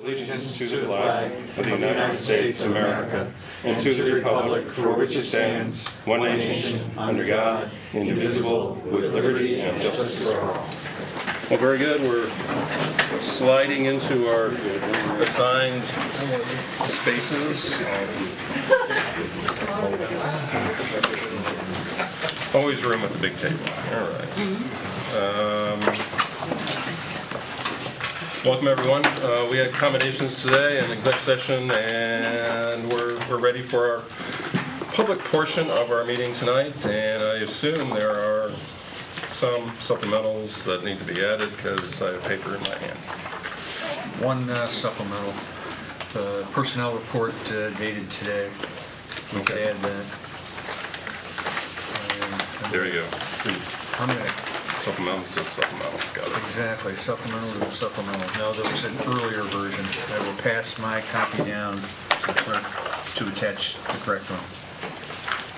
allegiance to the flag of the United States of America and to the republic for which it stands, one nation, under God, indivisible, with liberty and justice for all. Well, very good. We're sliding into our assigned spaces. Always room at the big table. All right. Welcome, everyone. We had accommodations today and exec session, and we're ready for our public portion of our meeting tonight. And I assume there are some supplementals that need to be added because I have paper in my hand. One supplemental, the personnel report dated today. We could add that. There you go. How many? Supplemental to supplemental. Got it. Exactly, supplemental to the supplemental. No, there was an earlier version. I will pass my copy down to the clerk to attach the correct one.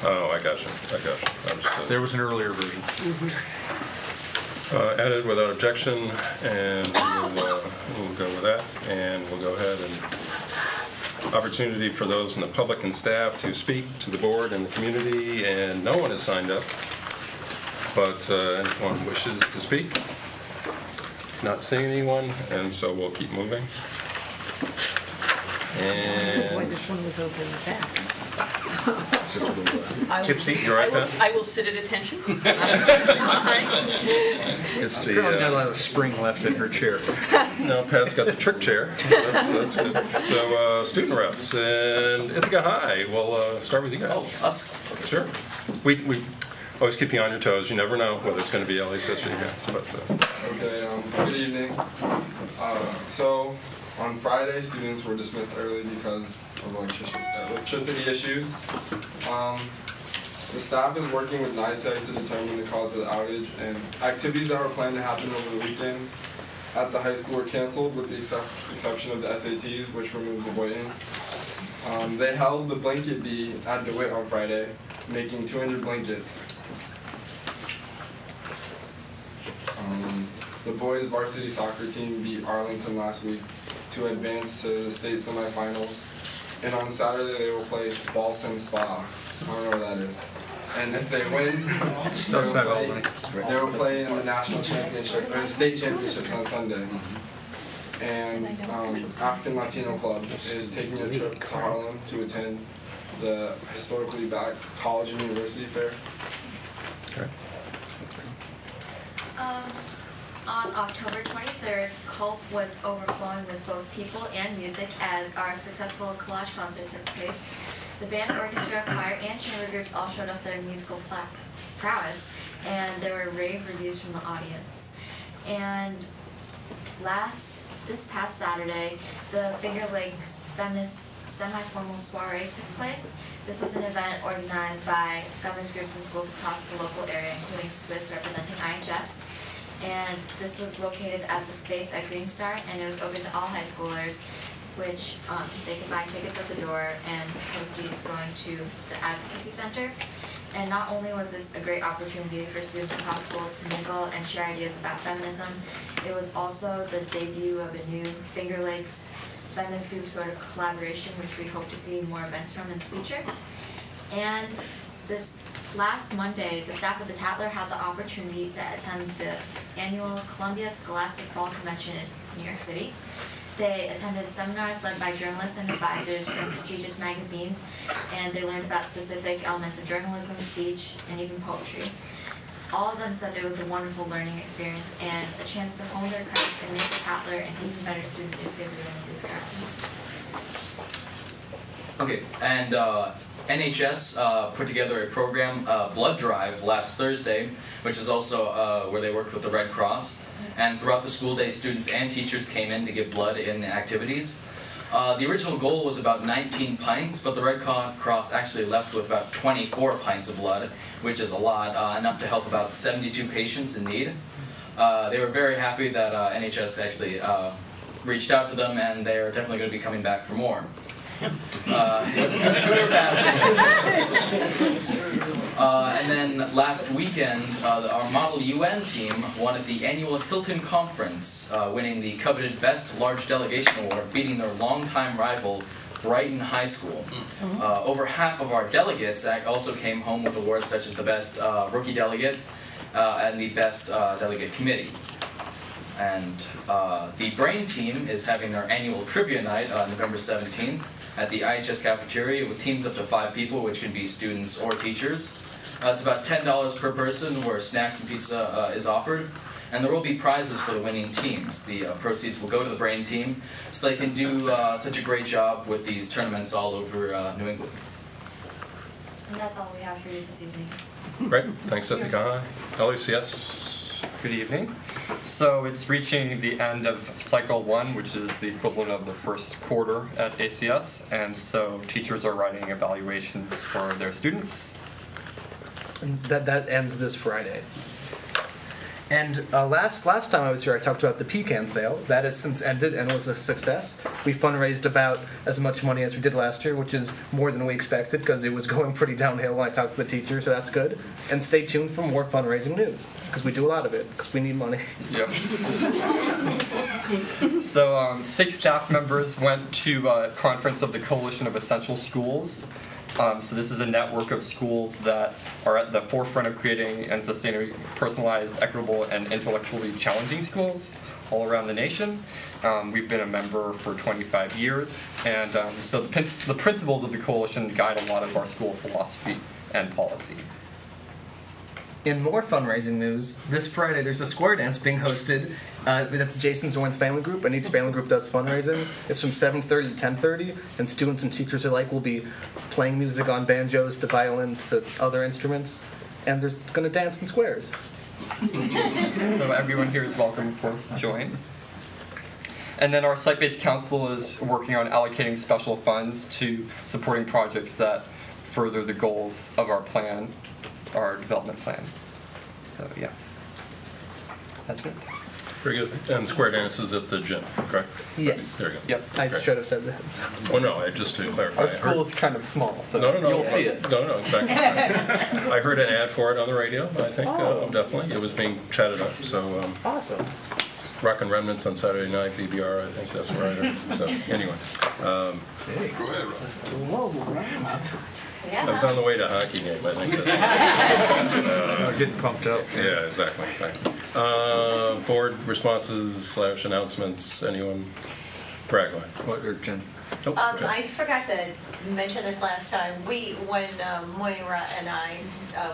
Oh, I got you. Understood. There was an earlier version. Added without objection, and we'll go with that, and we'll go ahead and opportunity for those in the public and staff to speak to the board and the community, and no one has signed up, but anyone wishes to speak. Not seeing anyone, and so we'll keep moving. And boy, this one was over in the back. Tipsy, you all right, Pat? I will sit at attention. It's She's probably got a lot of spring left in her chair. No, Pat's got the trick chair, so that's good. So, student reps, and Ithaca High, we'll start with you guys. Oh, us? Sure. We always keep you on your toes. You never know whether it's going to be LHS or you guys. But, Okay, good evening. So, on Friday, students were dismissed early because of electricity issues. The staff is working with NICEAG to determine the cause of the outage, and activities that were planned to happen over the weekend at the high school were canceled with the exception of the SATs, which removed the voting. They held the blanket bee at DeWitt on Friday, making 200 blankets. The boys varsity soccer team beat Arlington last week to advance to the state semifinals. And on Saturday they will play Ballston Spa. I don't know where that is. And if they win, they will play in the national championship or the state championships on Sunday. And African Latino Club is taking a trip to Harlem to attend the historically black college and university fair. okay. On October 23rd, Culp was overflowing with both people and music as our successful collage concert took place. The band, orchestra, choir, and chamber groups all showed off their musical prowess, and there were rave reviews from the audience. And this past Saturday, the Finger Lakes Feminist Semi-Formal Soiree took place. This was an event organized by feminist groups and schools across the local area, including Swiss representing IHS. And this was located at the space at Green Star, and it was open to all high schoolers, which they could buy tickets at the door and proceeds going to the Advocacy Center. And not only was this a great opportunity for students across schools to mingle and share ideas about feminism, it was also the debut of a new Finger Lakes feminist group sort of collaboration, which we hope to see more events from in the future. And this last Monday, the staff of the Tatler had the opportunity to attend the annual Columbia Scholastic Fall Convention in New York City. They attended seminars led by journalists and advisors from prestigious magazines, and they learned about specific elements of journalism, speech, and even poetry. All of them said it was a wonderful learning experience and a chance to hone their craft and make the Tatler an even better student newspaper than it is currently. Okay, and NHS put together a program, blood drive, last Thursday, which is also where they worked with the Red Cross. And throughout the school day, students and teachers came in to give blood in activities. The original goal was about 19 pints, but the Red Cross actually left with about 24 pints of blood, which is a lot, enough to help about 72 patients in need. They were very happy that NHS actually reached out to them, and they're definitely going to be coming back for more. Good or bad thing. And then last weekend, our Model UN team won at the annual Hilton Conference, winning the coveted Best Large Delegation Award, beating their longtime rival, Brighton High School. Over half of our delegates also came home with awards such as the Best Rookie Delegate and the Best Delegate Committee. And the Brain team is having their annual trivia night on November 17th at the IHS cafeteria with teams up to 5 people, which can be students or teachers. It's about $10 per person, where snacks and pizza is offered. And there will be prizes for the winning teams. The proceeds will go to the Brain team, so they can do such a great job with these tournaments all over New England. And that's all we have for you this evening. Great, thanks, Ithaka. LECS. Good evening. So it's reaching the end of cycle 1, which is the equivalent of the first quarter at ACS, and so teachers are writing evaluations for their students. And that ends this Friday. And last time I was here, I talked about the pecan sale. That has since ended and was a success. We fundraised about as much money as we did last year, which is more than we expected because it was going pretty downhill when I talked to the teacher, so that's good. And stay tuned for more fundraising news because we do a lot of it because we need money. Yep. So 6 staff members went to a conference of the Coalition of Essential Schools. So this is a network of schools that are at the forefront of creating and sustaining personalized, equitable, and intellectually challenging schools all around the nation. We've been a member for 25 years, and so the principles of the coalition guide a lot of our school philosophy and policy. In more fundraising news, this Friday there's a square dance being hosted. That's Jason Zorn's family group, and each family group does fundraising. It's from 7:30 to 10:30, and students and teachers alike will be playing music on banjos to violins to other instruments, and they're going to dance in squares. So everyone here is welcome, of course, to join. And then our site-based council is working on allocating special funds to supporting projects that further the goals of our plan, our development plan. So yeah, that's it. Very good. And square dance is at the gym, correct? Yes. There you go. Yep, I Great. should have said that. Oh, no, just to clarify. Our I heard- school is kind of small, so No, you'll see it. No, exactly. I heard an ad for it on the radio, I think, definitely. It was being chatted up, so Awesome. Rockin' Remnants on Saturday night, BBR, I think that's where I heard. So anyway, I was on the way to a hockey game, I think. That's, Getting pumped up. yeah, exactly. Board responses / announcements, anyone? Brad, go ahead. What, or Jen? Oh, Jen. I forgot to mention this last time. When Moira and I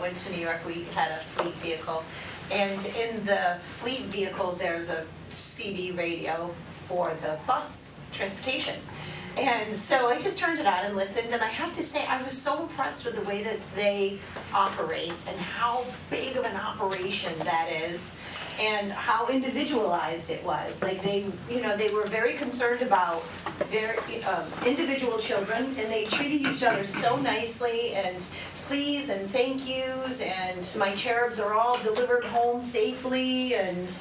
went to New York, we had a fleet vehicle. And in the fleet vehicle, there's a CB radio for the bus transportation. And so I just turned it on and listened, and I have to say I was so impressed with the way that they operate and how big of an operation that is and how individualized it was. Like they were very concerned about their individual children, and they treated each other so nicely, and please and thank yous, and my cherubs are all delivered home safely, and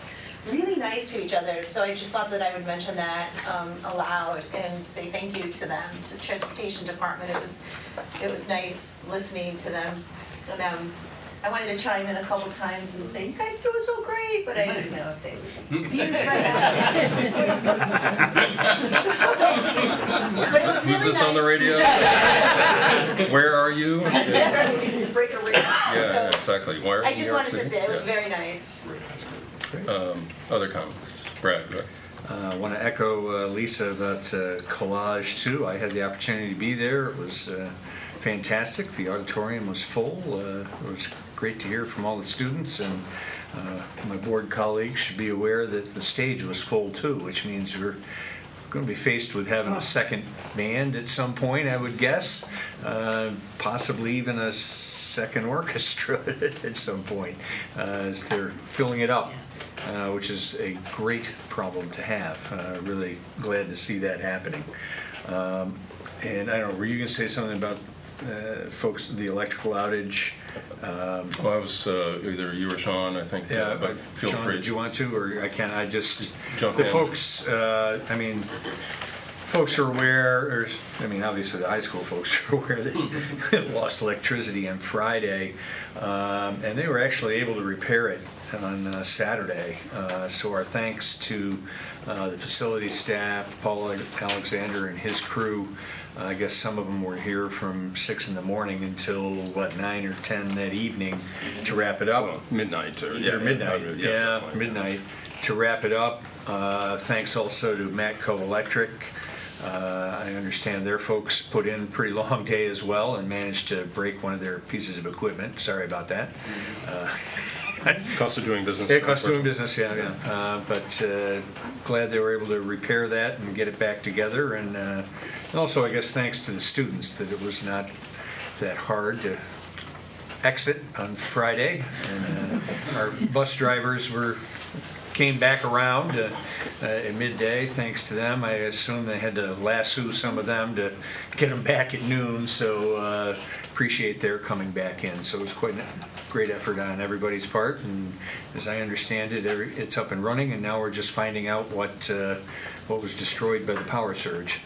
really nice to each other. So I just thought that I would mention that aloud and say thank you to them, to the transportation department. It was nice listening to them. And, I wanted to chime in a couple times and say, you guys do it so great, but I didn't know if they would be confused by that. But it was really Who's this nice. on the radio? Where are you? Break a ring. Yeah, exactly. Where? I just wanted to say, it was Yeah. very nice. Other comments? Brad, go ahead. I want to echo Lisa about Collage too. I had the opportunity to be there. It was fantastic. The auditorium was full. It was great to hear from all the students, and my board colleagues should be aware that the stage was full too, which means we're going to be faced with having a second band at some point, I would guess, possibly even a second orchestra at some point, as they're filling it up. Which is a great problem to have. Really glad to see that happening. And I don't know, were you going to say something about folks, the electrical outage? Well, I was either you or Sean, I think, but feel Sean, free. did you want to, or I can't? I just Jump the in. folks. I mean, folks are aware, obviously the high school folks are aware they lost electricity on Friday, and they were actually able to repair it on Saturday. So our thanks to the facility staff, Paul Alexander and his crew. I guess some of them were here from 6 in the morning until 9 or 10 that evening to wrap it up. Well, midnight or midnight. Yeah, midnight to wrap it up. Thanks also to Matco Electric. I understand their folks put in a pretty long day as well and managed to break one of their pieces of equipment. Sorry about that. Cost of doing business. Yeah, cost of doing business, yeah. But glad they were able to repair that and get it back together. And also, I guess, thanks to the students that it was not that hard to exit on Friday. And our bus drivers came back around at midday. Thanks to them, I assume they had to lasso some of them to get them back at noon. So appreciate their coming back in. So it was quite a great effort on everybody's part. And as I understand it, it's up and running. And now we're just finding out what was destroyed by the power surge.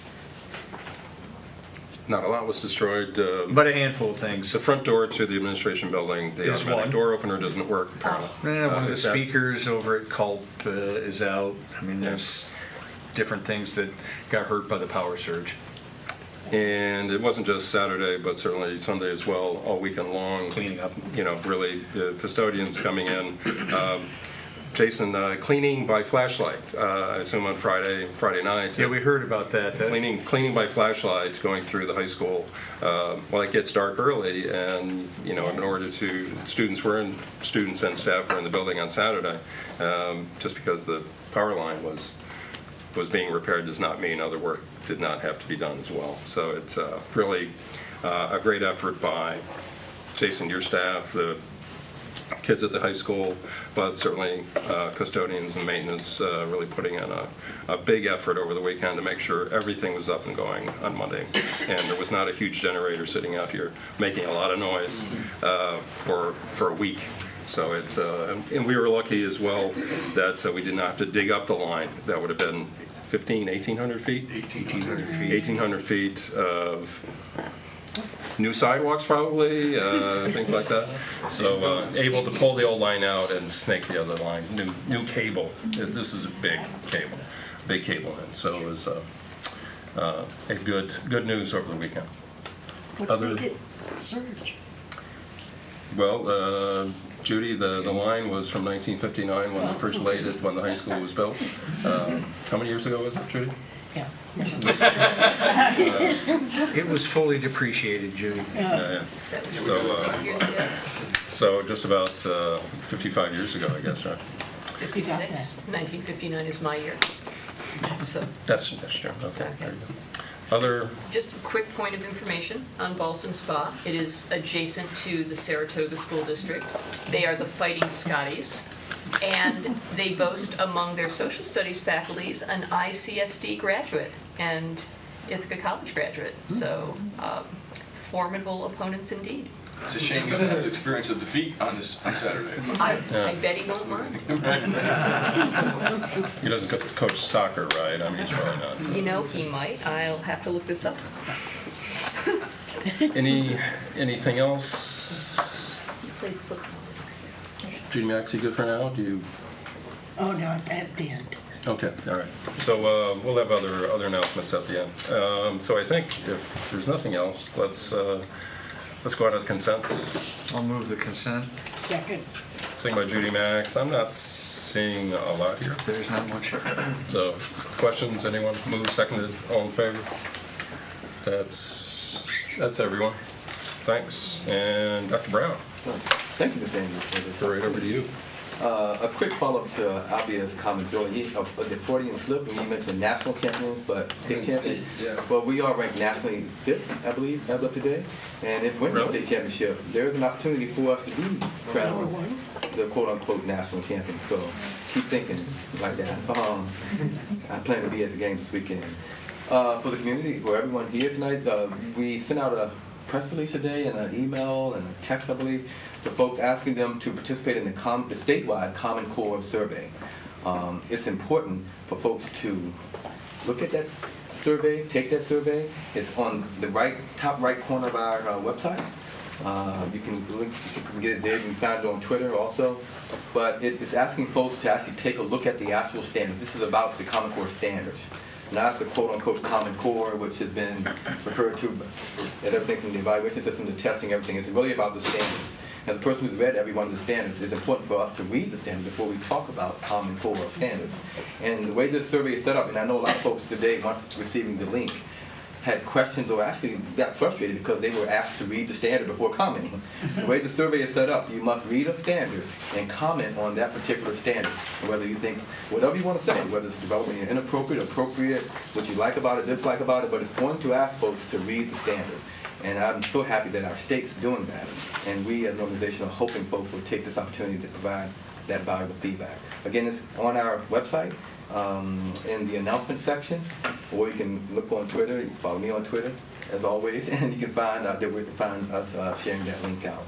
Not a lot was destroyed. But a handful of things. The front door to the administration building, the automatic door opener doesn't work apparently. One of the speakers over at Culp is out. There's different things that got hurt by the power surge. And it wasn't just Saturday, but certainly Sunday as well, all weekend long. Cleaning up. Really the custodians coming in. Jason, cleaning by flashlight, I assume on Friday night. Yeah, we heard about that. Cleaning by flashlight going through the high school. It gets dark early, and in order to students and staff were in the building on Saturday. Just because the power line was being repaired does not mean other work did not have to be done as well. So it's really a great effort by Jason, your staff, the kids at the high school, but certainly custodians and maintenance really putting in a big effort over the weekend to make sure everything was up and going on Monday. And there was not a huge generator sitting out here making a lot of noise for a week. So it's, and we were lucky as well that we did not have to dig up the line. That would have been 1,800 feet? 1,800 feet. 1,800 feet of new sidewalks probably, things like that. So able to pull the old line out and snake the other line. New cable. This is a big cable in. So it was a good news over the weekend. What made it surge? Well, Judy, the line was from 1959 when they first laid it, when the high school was built. How many years ago was it, Judy? Yeah. It was fully depreciated, Judy. Yeah. So just about 55 years ago, I guess, right? 56. 1959 is my year. So That's true. Okay. There you go. just a quick point of information on Ballston Spa. It is adjacent to the Saratoga School District. They are the Fighting Scotties. And they boast among their social studies faculties an ICSD graduate and Ithaca College graduate. So formidable opponents indeed. It's a shame you didn't have to experience a defeat on Saturday. I bet he won't mind. He doesn't coach soccer, right? He's really not. He might. I'll have to look this up. Anything else? He played football. Judy Max, you good for now? Oh, no, at the end. Okay, all right. So we'll have other announcements at the end. So I think if there's nothing else, let's go on to the consent. I'll move the consent. Second. Second by Judy Max. I'm not seeing a lot here. There's not much. So questions? Anyone? Moved, seconded, all in favor? That's everyone. Thanks. And Dr. Brown. Thank you, Mr. Andrews, for this. Right over to you. A quick follow-up to Albia's comments earlier. The 40 and flip, when you mentioned national champions, but state champions. Yeah. Well, we are ranked nationally fifth, I believe, as of today. And if we win the state championship, there's an opportunity for us to be crowned the quote-unquote national champion. So keep thinking like that. I plan to be at the game this weekend. For the community, for everyone here tonight, we sent out a press release today and an email and a text, I believe, to folks asking them to participate in the statewide Common Core survey. It's important for folks to look at that survey, take that survey. It's on the top right corner of our website. You can get it there. You can find it on Twitter also. But it's asking folks to actually take a look at the actual standards. This is about the Common Core standards, not the quote-unquote Common Core, which has been referred to as everything from the evaluation system to testing, everything. It's really about the standards. As a person who's read every one of the standards, it's important for us to read the standards before we talk about Common Core standards. And the way this survey is set up, and I know a lot of folks today, once receiving the link, had questions or actually got frustrated because they were asked to read the standard before commenting. The way the survey is set up, you must read a standard and comment on that particular standard. And whether you think, whatever you want to say, whether it's developing inappropriate, appropriate, what you like about it, dislike about it, but it's going to ask folks to read the standard. And I'm so happy that our state's doing that. And we as an organization are hoping folks will take this opportunity to provide that valuable feedback. Again, it's on our website in the announcement section, or you can look on Twitter. You can follow me on Twitter, as always, and you can find out that we can find us sharing that link out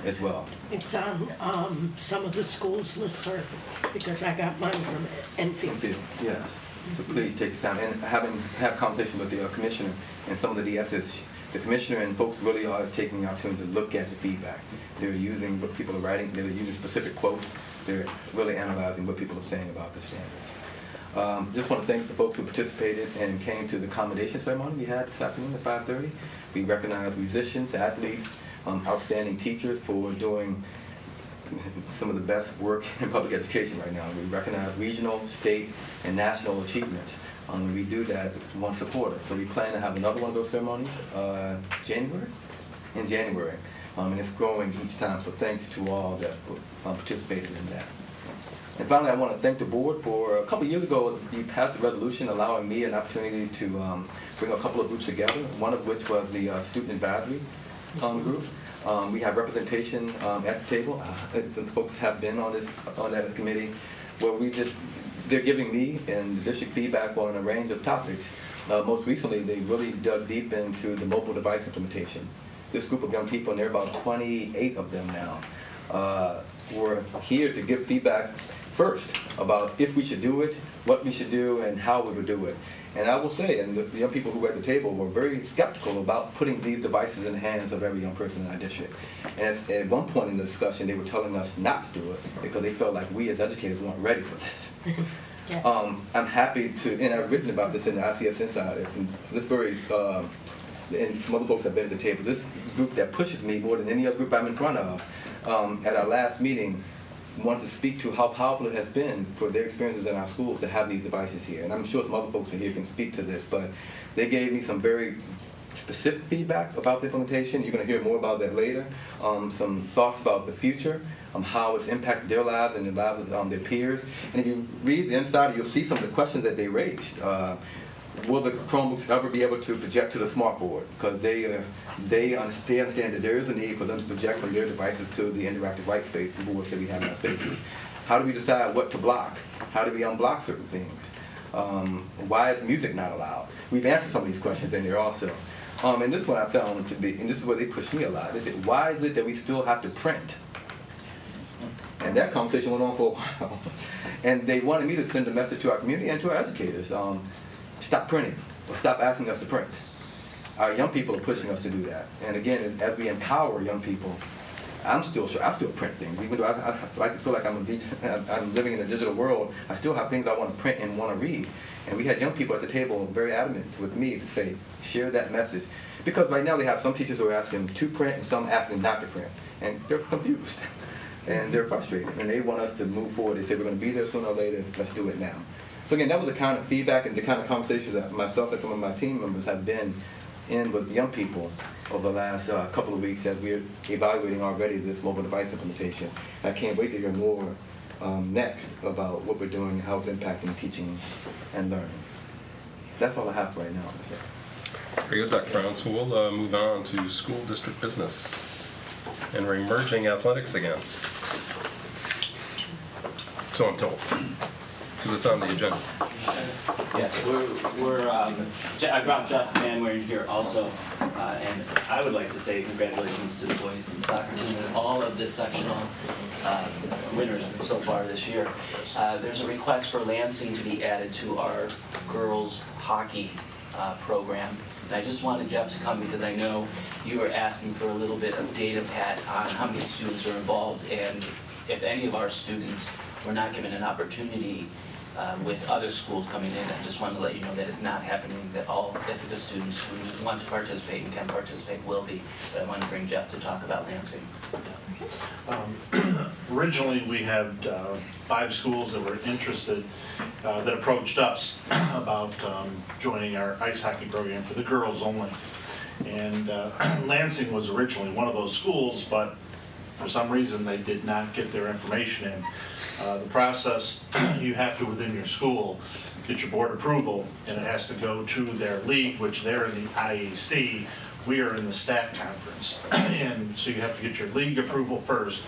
as well. It's on some of the schools' listserv, because I got mine from Enfield. Yes. So please take the time and have conversation with the commissioner and some of the DSs. The commissioner and folks really are taking the opportunity to look at the feedback. They're using what people are writing. They're using specific quotes. They're really analyzing what people are saying about the standards. Just want to thank the folks who participated and came to the commendation ceremony we had this afternoon at 5:30. We recognize musicians, athletes, outstanding teachers for doing some of the best work in public education right now. We recognize regional, state, and national achievements. We do that one supporter. So we plan to have another one of those ceremonies in January. And it's growing each time, so thanks to all that participated in that. And finally, I want to thank the board for a couple of years ago, you passed a resolution allowing me an opportunity to bring a couple of groups together, one of which was the Student Advisory Group. We have representation at the table. The folks have been on that committee where they're giving me and the district feedback on a range of topics. Most recently, they really dug deep into the mobile device implementation. This group of young people, and there are about 28 of them now, were here to give feedback first about if we should do it, what we should do, and how we would do it. And I will say, and the young people who were at the table were very skeptical about putting these devices in the hands of every young person in our district. And at one point in the discussion, they were telling us not to do it because they felt like we as educators weren't ready for this. Yeah. I'm happy to, and I've written about this in the ICS Insider, and this very, and some other folks have been at the table, this group that pushes me more than any other group I'm in front of, at our last meeting, wanted to speak to how powerful it has been for their experiences in our schools to have these devices here. And I'm sure some other folks in here can speak to this, but they gave me some very specific feedback about the implementation. You're going to hear more about that later. Some thoughts about the future, how it's impacted their lives and the lives of their peers. And if you read the inside, you'll see some of the questions that they raised. Will the Chromebooks ever be able to project to the smartboard? Because they understand that there is a need for them to project from their devices to the interactive right space boards that we have in our spaces. How do we decide what to block? How do we unblock certain things? Why is music not allowed? We've answered some of these questions in there also. And this one I found to be, and this is where they pushed me a lot. They said, why is it that we still have to print? And that conversation went on for a while. And they wanted me to send a message to our community and to our educators. Stop printing, or stop asking us to print. Our young people are pushing us to do that. And again, as we empower young people, I still print things. Even though I like to feel like I'm living in a digital world, I still have things I want to print and want to read. And we had young people at the table very adamant with me to say, share that message. Because right now they have some teachers who are asking to print and some asking not to print. And they're confused. And they're frustrated. And they want us to move forward. They say, we're going to be there sooner or later. Let's do it now. So again, that was the kind of feedback and the kind of conversations that myself and some of my team members have been in with young people over the last couple of weeks as we're evaluating already this mobile device implementation. I can't wait to hear more next about what we're doing, how it's impacting teaching and learning. That's all I have for right now. Very good, Dr. Brown. So we'll move on to school district business. And we're merging athletics again. So I'm told. Because it's on the agenda. Yes, I brought Jeff Manwaring here also, and I would like to say congratulations to the boys in soccer team and all of the sectional winners so far this year. There's a request for Lansing to be added to our girls hockey program. And I just wanted Jeff to come because I know you were asking for a little bit of data, Pat, on how many students are involved, and if any of our students were not given an opportunity with other schools coming in. I just wanted to let you know that it's not happening, that all Ithaca students who want to participate and can participate will be. But I wanted to bring Jeff to talk about Lansing. Originally, we had 5 schools that were interested, that approached us about joining our ice hockey program for the girls only. And Lansing was originally one of those schools, but for some reason they did not get their information in. The process, you have to, within your school, get your board approval, and it has to go to their league, which they're in the IAC. We are in the STAC conference. And so you have to get your league approval first,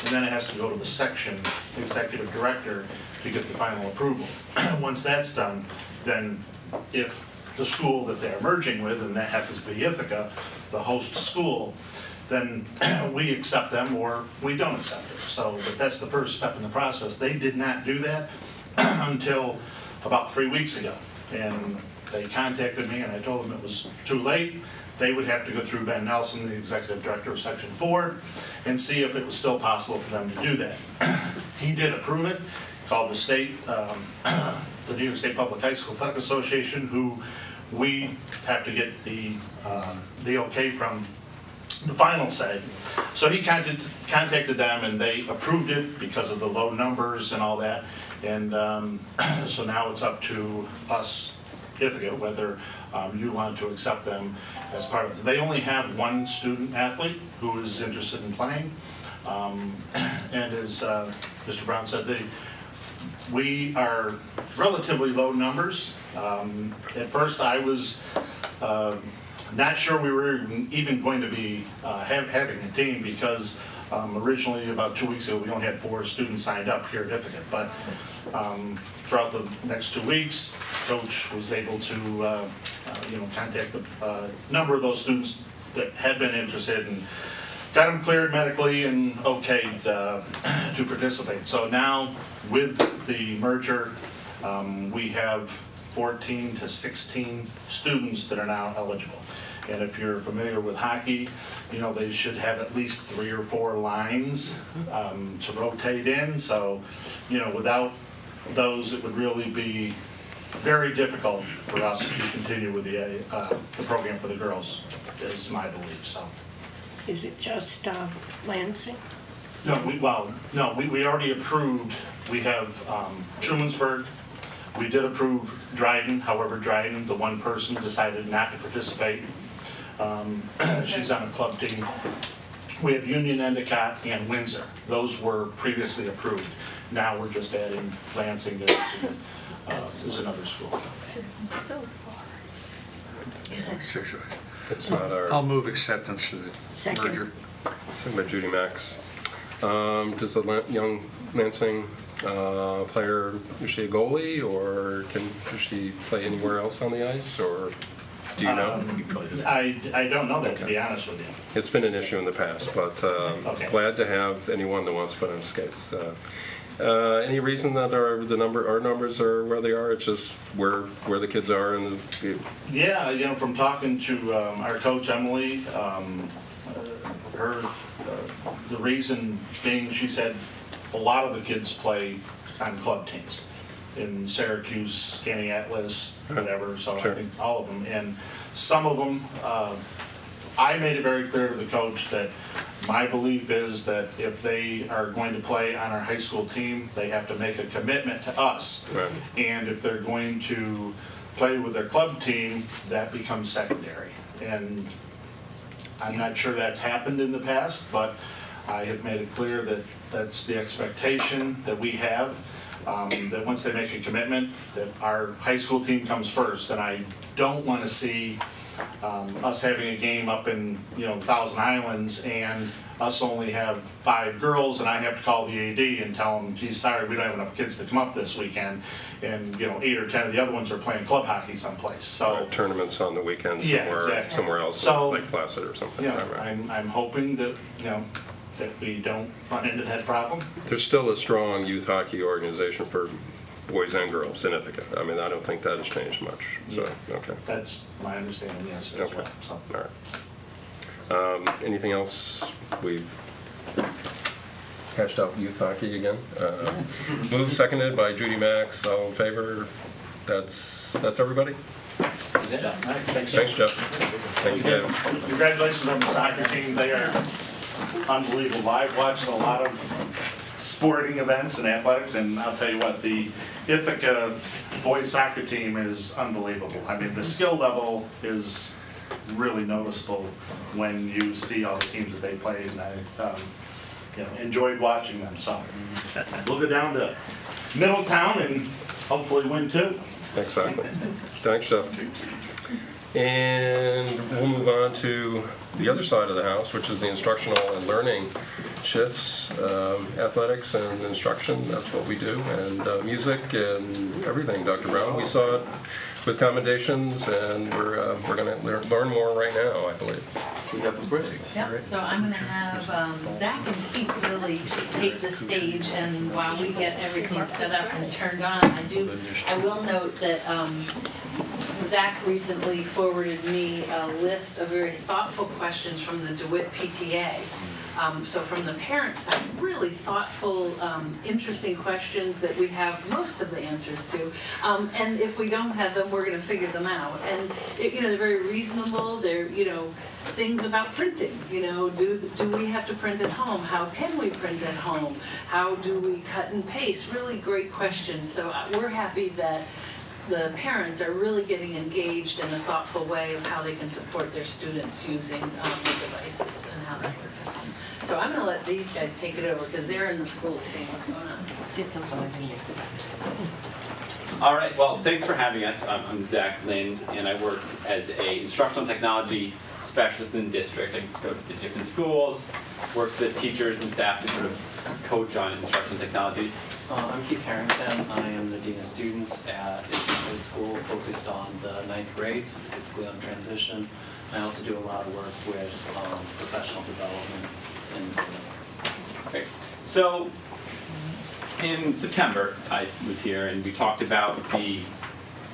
and then it has to go to the section executive director to get the final approval. Once that's done, then if the school that they're merging with, and that happens to be Ithaca, the host school, then we accept them or we don't accept them. So, but that's the first step in the process. They did not do that until about 3 weeks ago. And they contacted me and I told them it was too late. They would have to go through Ben Nelson, the executive director of Section 4, and see if it was still possible for them to do that. He did approve it, called the state, the New York State Public High School Athletic Association, who we have to get the okay from the final say. So he contacted them and they approved it because of the low numbers and all that. And so now it's up to us, Ithaca, whether you want to accept them as part of it. They only have one student athlete who is interested in playing. And as Mr. Brown said, we are relatively low numbers. At first I was not sure we were even going to be having a team because originally about 2 weeks ago we only had 4 students signed up here at Ithaca. But throughout the next 2 weeks, Coach was able to contact a number of those students that had been interested and got them cleared medically and okayed to participate. So now with the merger, we have 14 to 16 students that are now eligible. And if you're familiar with hockey, they should have at least 3 or 4 lines to rotate in. So, without those, it would really be very difficult for us to continue with the program for the girls, is my belief. So, Is it just Lansing? No, we already approved. We have Trumansburg. We did approve Dryden. However, Dryden, the one person, decided not to participate. She's on a club team. We have Union, Endicott, and Windsor. Those were previously approved. Now we're just adding Lansing is another school. So far. It's not our. I'll move acceptance of the Second. merger. Second by Judy Max. Does the young Lansing player, is she a goalie, or does she play anywhere else on the ice, or do you know? I don't know that, to be honest with you. It's been an issue in the past, but glad to have anyone that wants to put on skates. Any reason that our numbers are where they are? It's just where the kids are, and Yeah, from talking to our coach Emily, the reason being, she said a lot of the kids play on club teams in Syracuse, Scanning Atlas, whatever. So Sure. I think all of them, and some of them. I made it very clear to the coach that my belief is that if they are going to play on our high school team, they have to make a commitment to us. Right. And if they're going to play with their club team, that becomes secondary. And I'm not sure that's happened in the past, but I have made it clear that that's the expectation that we have, that once they make a commitment, that our high school team comes first. And I don't want to see us having a game up in Thousand Islands and us only have 5 girls, and I have to call the AD and tell them, geez, sorry, we don't have enough kids to come up this weekend, and 8 or 10 of the other ones are playing club hockey someplace. So tournaments on the weekend somewhere else, so, like Placid or something. Right. I'm hoping that that we don't run into that problem. There's still a strong youth hockey organization for boys and girls in Ithaca. I mean, I don't think that has changed much. So, okay. That's my understanding, yes, as Okay. well. So. All right. Anything else? We've hashed out youth hockey again. Moved, seconded by Judy Max. All in favor? That's everybody? Thanks, Jeff. Thank you, Dave. Congratulations on the soccer team. They are unbelievable. I've watched a lot of sporting events and athletics, and I'll tell you what, the Ithaca boys soccer team is unbelievable. I mean, the skill level is really noticeable when you see all the teams that they played, and I enjoyed watching them. So we'll go down to Middletown and hopefully win too. Exactly. Thanks, Jeff. And we'll move on to the other side of the house, which is the instructional and learning shifts, athletics and instruction. That's what we do, and music and everything. Dr. Brown, we saw it with commendations, and we're going to learn more right now, I believe. We have the break. Yep, so I'm going to have Zach and Keith really take the stage, and while we get everything set up and turned on, I will note that Zach recently forwarded me a list of very thoughtful questions from the DeWitt PTA. So from the parent side, really thoughtful, interesting questions that we have most of the answers to. And if we don't have them, we're going to figure them out. And they're very reasonable. They're things about printing. Do we have to print at home? How can we print at home? How do we cut and paste? Really great questions. So we're happy that the parents are really getting engaged in a thoughtful way of how they can support their students using the devices and how that works at home. So I'm going to let these guys take it over because they're in the school seeing what's going on. Did something I didn't expect. All right, well, thanks for having us. I'm Zach Lind, and I work as a instructional technology specialist in the district. I go to the different schools, work with teachers and staff to sort of coach on instructional technology. I'm Keith Harrington. I am the Dean of Students at Ithaca High School, focused on the 9th grade, specifically on transition. I also do a lot of work with professional development. Okay. So in September, I was here and we talked about the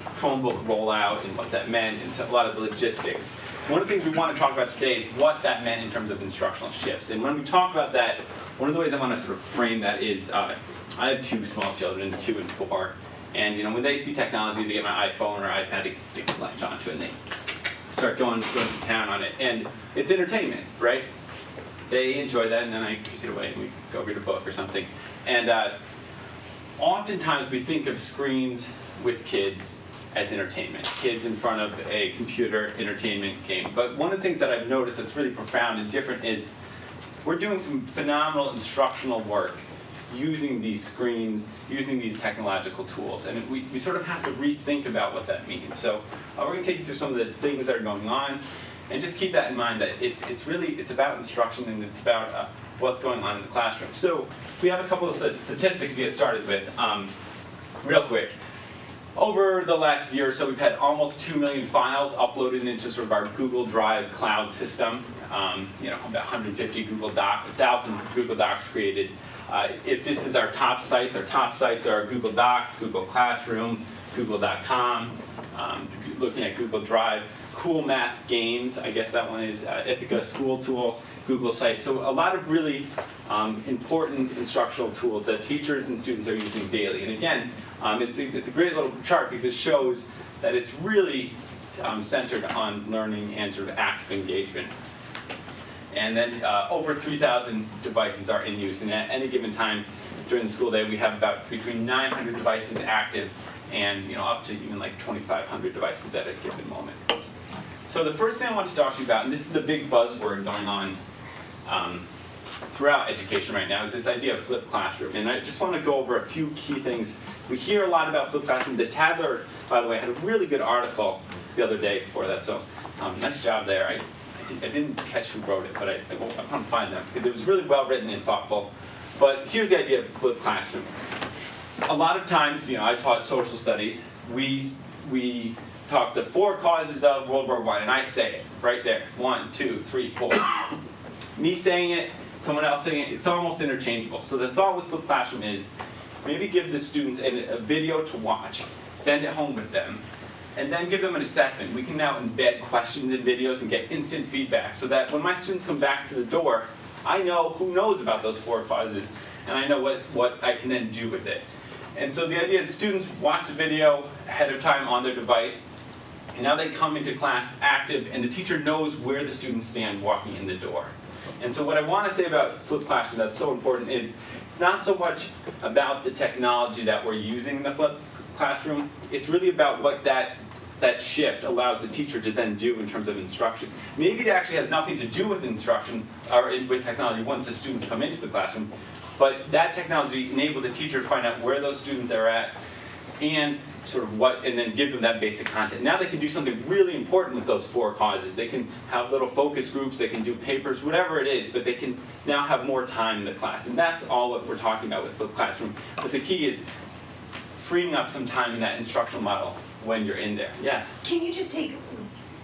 Chromebook rollout and what that meant and a lot of the logistics. One of the things we want to talk about today is what that meant in terms of instructional shifts. And when we talk about that, one of the ways I want to sort of frame that is I have 2 small children, 2 and 4, and when they see technology, they get my iPhone or iPad, they latch onto it and they start going to town on it. And it's entertainment, right? They enjoy that, and then I take it away and we go read a book or something. And oftentimes we think of screens with kids as entertainment. Kids in front of a computer entertainment game. But one of the things that I've noticed that's really profound and different is we're doing some phenomenal instructional work using these screens, using these technological tools. And we sort of have to rethink about what that means. So we're going to take you through some of the things that are going on. And just keep that in mind that it's about instruction and it's about what's going on in the classroom. So we have a couple of statistics to get started with. Real quick. Over the last year or so, we've had almost 2 million files uploaded into sort of our Google Drive cloud system. About 150 Google Docs, 1,000 Google Docs created. If this is our top sites are Google Docs, Google Classroom, Google.com, looking at Google Drive. Cool Math Games, I guess that one is Ithaca School Tool, Google site. So a lot of really important instructional tools that teachers and students are using daily. And again, it's a great little chart because it shows that it's really centered on learning and sort of active engagement. And then over 3,000 devices are in use. And at any given time during the school day, we have about between 900 devices active and up to even like 2,500 devices at a given moment. So the first thing I want to talk to you about, and this is a big buzzword going on throughout education right now, is this idea of flipped classroom. And I just want to go over a few key things. We hear a lot about flipped classroom. The Tadler, by the way, had a really good article the other day for that. So nice job there. I didn't catch who wrote it, but I want to find them because it was really well written and thoughtful. But here's the idea of flipped classroom. A lot of times, I taught social studies. We talk the 4 causes of World War I, and I say it right there. 1, 2, 3, 4. Me saying it, someone else saying it, it's almost interchangeable. So the thought with flipped classroom is maybe give the students a video to watch, send it home with them, and then give them an assessment. We can now embed questions in videos and get instant feedback so that when my students come back to the door, I know who knows about those 4 causes, and I know what I can then do with it. And so the idea is students watch the video ahead of time on their device, and now they come into class active, and the teacher knows where the students stand walking in the door. And so what I want to say about flipped classroom that's so important is it's not so much about the technology that we're using in the flipped classroom, it's really about what that shift allows the teacher to then do in terms of instruction. Maybe it actually has nothing to do with instruction or with technology once the students come into the classroom, but that technology enabled the teacher to find out where those students are at and sort of and then give them that basic content. Now they can do something really important with those 4 causes. They can have little focus groups, they can do papers, whatever it is, but they can now have more time in the class. And that's all what we're talking about with flipped classroom. But the key is freeing up some time in that instructional model when you're in there. Yeah? Can you just take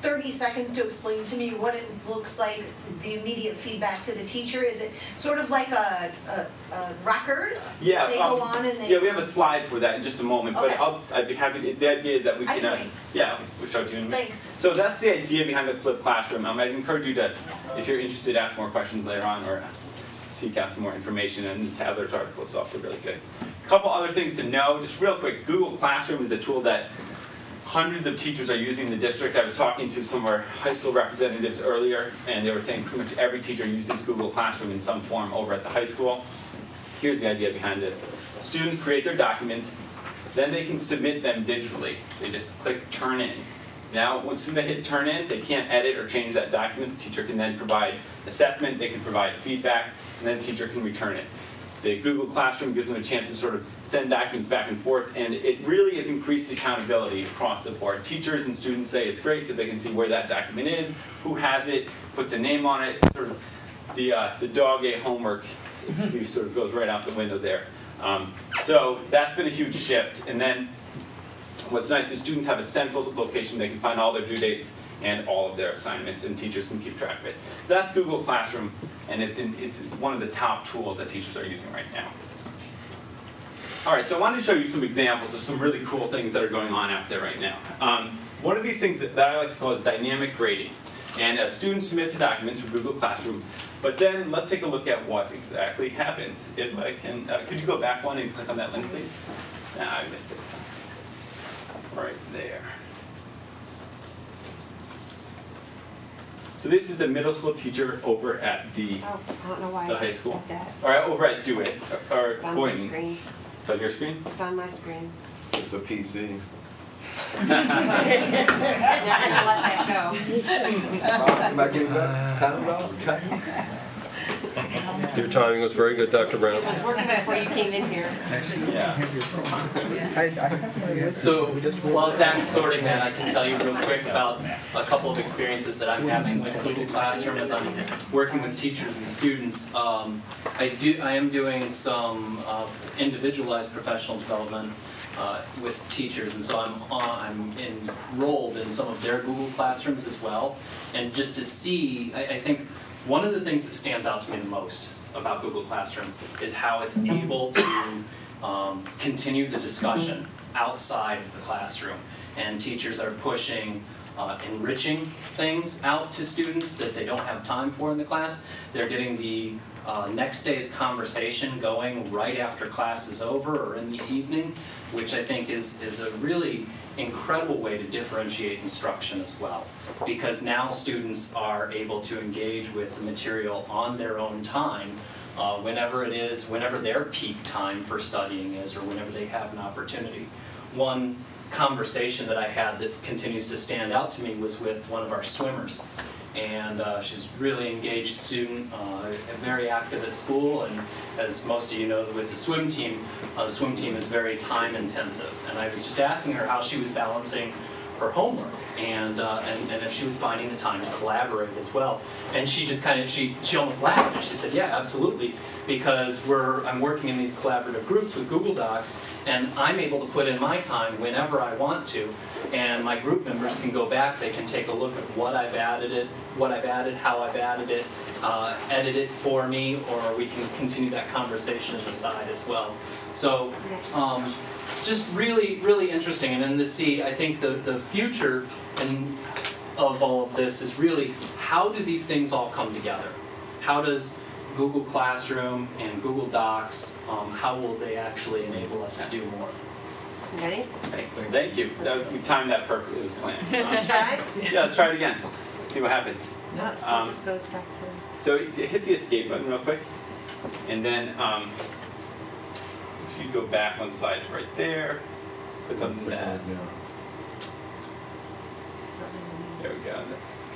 30 seconds to explain to me what it looks like, the immediate feedback to the teacher? Is it sort of like a record? Yeah, they go on and they... yeah, we have a slide for that in just a moment, Okay. but I'd be happy to, the idea is that we can, yeah, we'll show it to you in a minute. Thanks. So that's the idea behind the flipped classroom. I'd encourage you to, if you're interested, ask more questions later on or seek out some more information, and the Tabler's article is also really good. A couple other things to know, just real quick. Google Classroom is a tool that hundreds of teachers are using in the district. I was talking to some of our high school representatives earlier, and they were saying pretty much every teacher uses Google Classroom in some form over at the high school. Here's the idea behind this. Students create their documents, then they can submit them digitally. They just click Turn In. Now, once they hit Turn In, they can't edit or change that document. The teacher can then provide assessment, they can provide feedback, and then the teacher can return it. The Google Classroom gives them a chance to sort of send documents back and forth, and it really has increased accountability across the board. Teachers and students say it's great because they can see where that document is, who has it, puts a name on it, sort of the dog ate homework excuse sort of goes right out the window there. So that's been a huge shift, and then what's nice is students have a central location. They can find all their due dates and all of their assignments, and teachers can keep track of it. That's Google Classroom, and it's one of the top tools that teachers are using right now. All right, so I wanted to show you some examples of some really cool things that are going on out there right now. One of these things that I like to call is dynamic grading. And a student submits a document to Google Classroom, but then let's take a look at what exactly happens. If I can, could you go back one and click on that link, please? Ah, I missed it. Right there. So this is a middle school teacher over at the I don't know why high school, that. or over at Do It, or It's on my Boynton. screen. Is that your screen? It's on my screen. It's a PC. Never gonna let that go. Am I getting better? Your timing was very good, Dr. Brown. It was working before you came in here. Yeah. So while Zach's sorting that, I can tell you real quick about a couple of experiences that I'm having with Google Classroom as I'm working with teachers and students. I am doing some individualized professional development with teachers, and so I'm enrolled in some of their Google Classrooms as well. And just to see, I think one of the things that stands out to me the most about Google Classroom is how it's able to continue the discussion outside of the classroom. And teachers are pushing enriching things out to students that they don't have time for in the class. They're getting the next day's conversation going right after class is over or in the evening, which I think is a really incredible way to differentiate instruction as well. Because now students are able to engage with the material on their own time, whenever it is, whenever their peak time for studying is, or whenever they have an opportunity. One conversation that I had that continues to stand out to me was with one of our swimmers. And she's a really engaged student, very active at school, and as most of you know, with the swim team is very time intensive. And I was just asking her how she was balancing her homework and if she was finding the time to collaborate as well. And she just kind of, she almost laughed, and she said, yeah, absolutely, because I'm working in these collaborative groups with Google Docs, and I'm able to put in my time whenever I want to, and my group members can go back, they can take a look at what I've added, how I've added it, edit it for me, or we can continue that conversation aside as well. So just really, really interesting. And then to see, I think the future of all of this is really, how do these things all come together? How does Google Classroom and Google Docs, how will they actually enable us to do more? Ready? Thank you. We timed that perfectly. It was planned. Let's try? Yeah, let's try it again. See what happens. No, it still just goes back to... So hit the escape button real quick, and then if you go back one slide to right there, click on that. There we go. Let's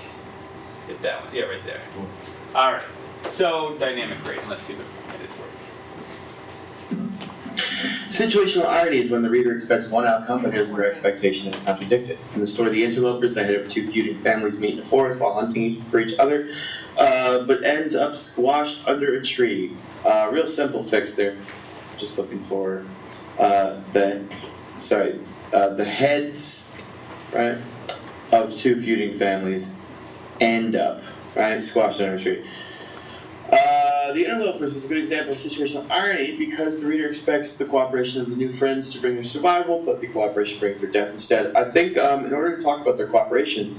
hit that one. Yeah, right there. All right. So dynamic grading. Let's see if it works. Situational irony is when the reader expects one outcome, but hears their expectation is contradicted. In the story The Interlopers, the head of two feuding families meet in a forest while hunting for each other, but ends up squashed under a tree. Real simple fix there. Just looking for the heads, right, of two feuding families end up, right, squashed under a tree. The Interlopers is a good example of situational irony because the reader expects the cooperation of the new friends to bring their survival, but the cooperation brings their death instead. I think in order to talk about their cooperation,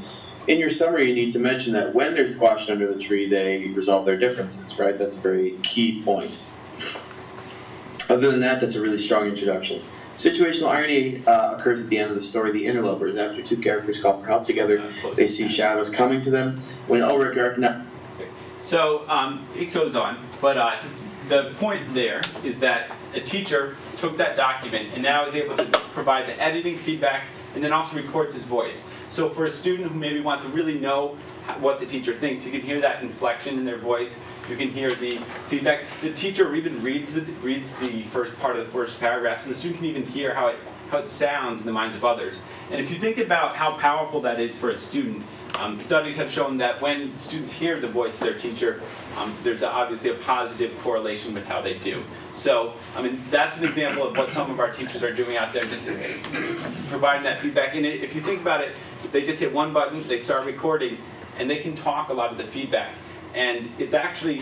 in your summary you need to mention that when they're squashed under the tree, they resolve their differences, right? That's a very key point. Other than that, that's a really strong introduction. Situational irony occurs at the end of the story, The Interlopers. After two characters call for help together, they see shadows coming to them. When Ulrich recognizes... So it goes on, but the point there is that a teacher took that document and now is able to provide the editing feedback and then also records his voice. So for a student who maybe wants to really know what the teacher thinks, you can hear that inflection in their voice. You can hear the feedback. The teacher even reads the first part of the first paragraph, so the student can even hear how it sounds in the minds of others. And if you think about how powerful that is for a student, studies have shown that when students hear the voice of their teacher, there's obviously a positive correlation with how they do. So, I mean, that's an example of what some of our teachers are doing out there, just providing that feedback. And if you think about it, they just hit one button, they start recording, and they can talk a lot of the feedback. And it's actually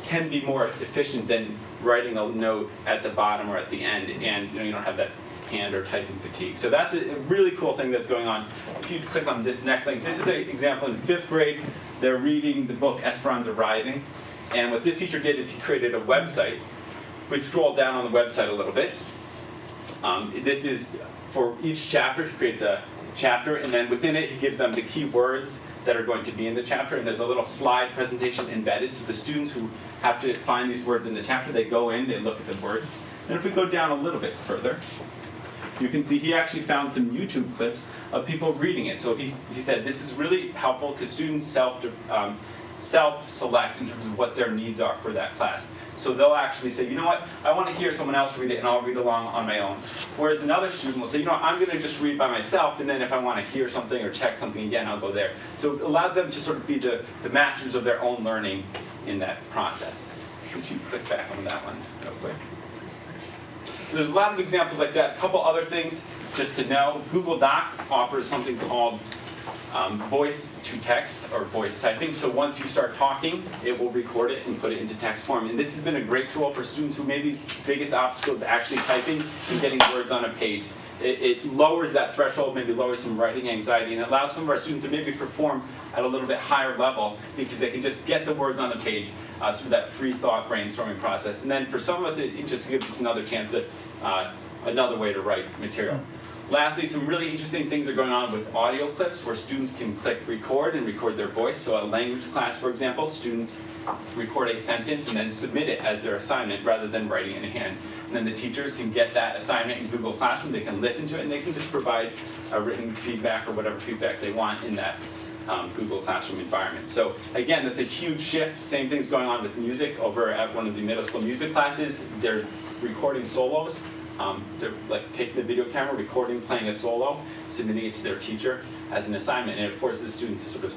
can be more efficient than writing a note at the bottom or at the end, and you don't have that hand or typing fatigue. So that's a really cool thing that's going on. If you click on this next link, this is an example in 5th grade. They're reading the book Esperanza Rising, and what this teacher did is he created a website. We scroll down on the website a little bit. This is for each chapter. He creates a chapter, and then within it he gives them the key words that are going to be in the chapter, and there's a little slide presentation embedded, so the students who have to find these words in the chapter, they go in, they look at the words. And if we go down a little bit further, you can see he actually found some YouTube clips of people reading it. So he said this is really helpful because students self-select in terms of what their needs are for that class. So they'll actually say, you know what, I want to hear someone else read it and I'll read along on my own. Whereas another student will say, you know what, I'm going to just read by myself, and then if I want to hear something or check something again, I'll go there. So it allows them to sort of be the masters of their own learning in that process. Could you click back on that one real quick? So there's a lot of examples like that. A couple other things just to know. Google Docs offers something called voice to text or voice typing. So once you start talking, it will record it and put it into text form. And this has been a great tool for students who maybe biggest obstacle is actually typing and getting words on a page. It lowers that threshold, maybe lowers some writing anxiety, and it allows some of our students to maybe perform at a little bit higher level because they can just get the words on the page. So that free thought brainstorming process. And then for some of us, it just gives us another chance at another way to write material. Lastly, some really interesting things are going on with audio clips where students can click record and record their voice. So a language class, for example, students record a sentence and then submit it as their assignment rather than writing it in hand. And then the teachers can get that assignment in Google Classroom, they can listen to it, and they can just provide a written feedback or whatever feedback they want in that Google Classroom environment. So again, that's a huge shift. Same thing's going on with music over at one of the middle school music classes. They're recording solos. They're like taking the video camera, recording, playing a solo, submitting it to their teacher as an assignment, and it forces the students to sort of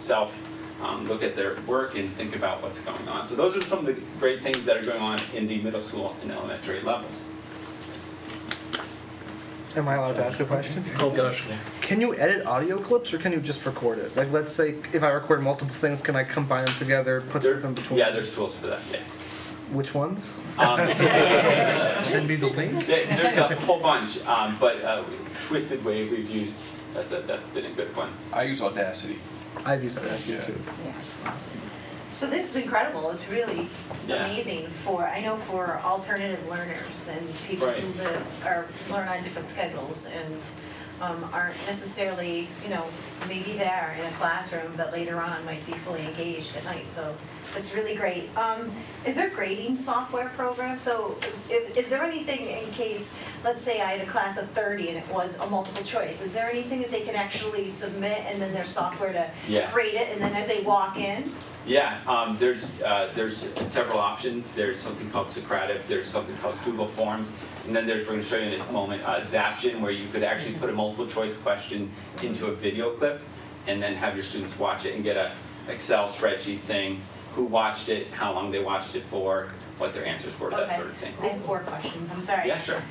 look at their work and think about what's going on. So those are some of the great things that are going on in the middle school and elementary levels. Am I allowed to ask a question? Oh, gosh. Can you edit audio clips or can you just record it? Like, let's say if I record multiple things, can I combine them together, put stuff in between? Yeah, there's tools for that, yes. Which ones? Send me the link. There's a whole bunch, but Twisted Wave we've used, that's been a good one. I use Audacity. I've used Audacity too. So this is incredible. It's really Yeah. amazing I know for alternative learners and people Right. who learn on different schedules and aren't necessarily, maybe there in a classroom, but later on might be fully engaged at night. So it's really great. Is there grading software programs? So is there anything in case, let's say I had a class of 30 and it was a multiple choice, is there anything that they can actually submit and then there's software to grade it and then as they walk in? Yeah, there's several options. There's something called Socrative, there's something called Google Forms, and then we're going to show you in a moment, Zaption, where you could actually put a multiple choice question into a video clip and then have your students watch it and get a Excel spreadsheet saying who watched it, how long they watched it for, what their answers were, that sort of thing. I have 4 questions, I'm sorry. Yeah, sure.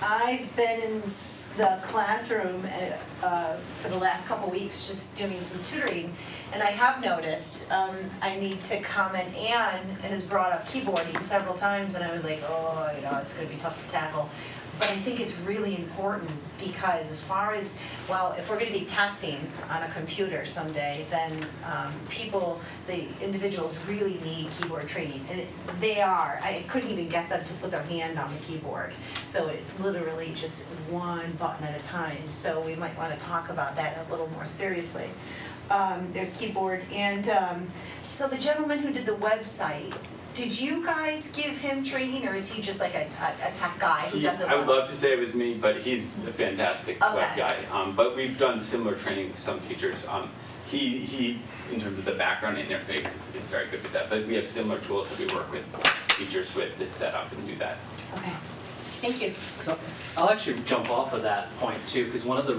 I've been in the classroom for the last couple weeks just doing some tutoring, and I have noticed, I need to comment, Anne has brought up keyboarding several times, and I was like, oh, it's going to be tough to tackle. But I think it's really important because as far as, well, if we're going to be testing on a computer someday, then the individuals really need keyboard training. And I couldn't even get them to put their hand on the keyboard. So it's literally just one button at a time. So we might want to talk about that a little more seriously. There's keyboard. And so the gentleman who did the website, did you guys give him training, or is he just like a tech guy who does it I well? would love to say it was me, but he's a fantastic web guy. But we've done similar training with some teachers. He, in terms of the background interface, is very good with that. But we have similar tools that we work with teachers with to set up and do that. Okay, thank you. So I'll actually jump off of that point too, because one of the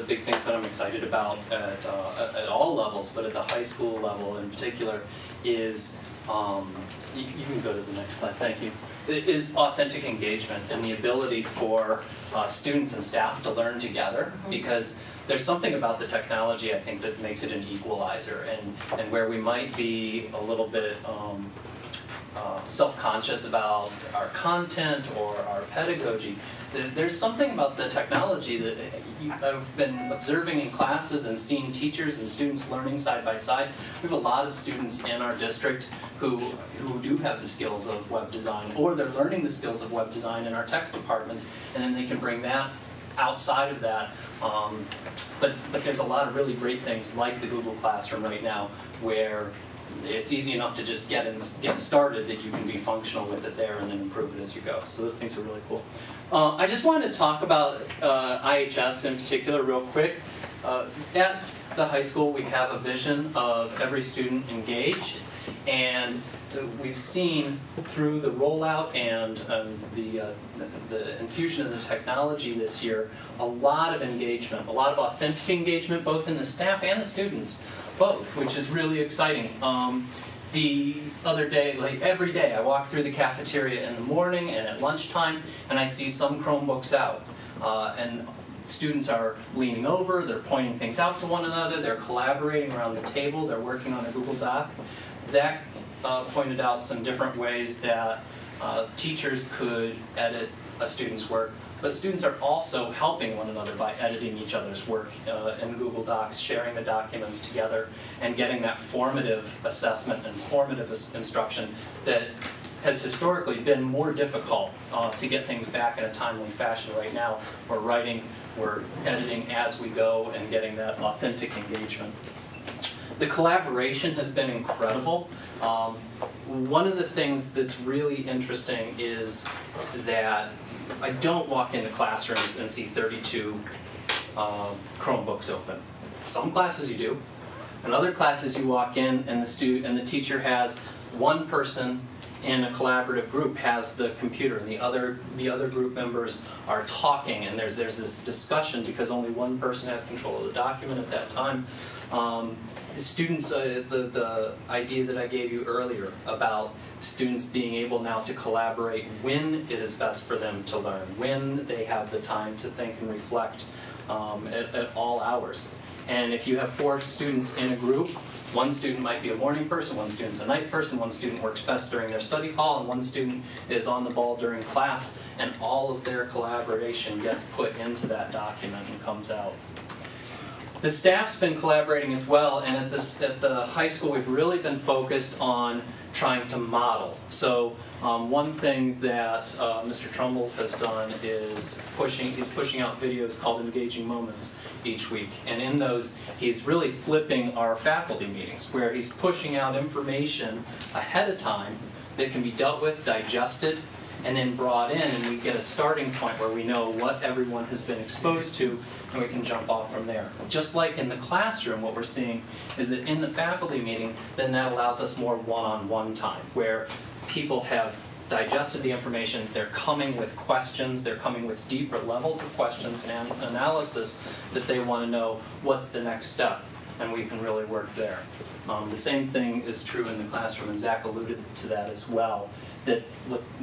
big things that I'm excited about at all levels, but at the high school level in particular, is you can go to the next slide, thank you, is authentic engagement and the ability for students and staff to learn together, because there's something about the technology, I think, that makes it an equalizer, and where we might be a little bit self-conscious about our content or our pedagogy, there's something about the technology that I've been observing in classes and seeing teachers and students learning side by side. We have a lot of students in our district who do have the skills of web design, or they're learning the skills of web design in our tech departments, and then they can bring that outside of that. But there's a lot of really great things like the Google Classroom right now, where it's easy enough to just get started that you can be functional with it there and then improve it as you go. So those things are really cool. I just wanted to talk about IHS in particular real quick. At the high school we have a vision of every student engaged, and we've seen through the rollout and the infusion of the technology this year a lot of engagement, a lot of authentic engagement both in the staff and the students, both, which is really exciting. The other day, like every day, I walk through the cafeteria in the morning and at lunchtime, and I see some Chromebooks out. And students are leaning over, they're pointing things out to one another, they're collaborating around the table, they're working on a Google Doc. Zach pointed out some different ways that teachers could edit a student's work, but students are also helping one another by editing each other's work in Google Docs, sharing the documents together, and getting that formative assessment and formative instruction that has historically been more difficult to get things back in a timely fashion. Right now, we're writing, we're editing as we go, and getting that authentic engagement. The collaboration has been incredible. One of the things that's really interesting is that I don't walk into classrooms and see 32 Chromebooks open. Some classes you do. In other classes you walk in and the teacher has one person in a collaborative group has the computer and the other group members are talking, and there's this discussion because only one person has control of the document at that time. Students, the idea that I gave you earlier about students being able now to collaborate when it is best for them to learn, when they have the time to think and reflect at all hours. And if you have 4 students in a group, one student might be a morning person, one student's a night person, one student works best during their study hall, and one student is on the ball during class, and all of their collaboration gets put into that document and comes out. The staff's been collaborating as well, and at the high school we've really been focused on trying to model. So one thing that Mr. Trumbull has done is he's pushing out videos called Engaging Moments each week. And in those, he's really flipping our faculty meetings, where he's pushing out information ahead of time that can be dealt with, digested, and then brought in, and we get a starting point where we know what everyone has been exposed to, and we can jump off from there. Just like in the classroom, what we're seeing is that in the faculty meeting, then that allows us more one-on-one time, where people have digested the information, they're coming with questions, they're coming with deeper levels of questions and analysis that they want to know what's the next step, and we can really work there. The same thing is true in the classroom, and Zach alluded to that as well. That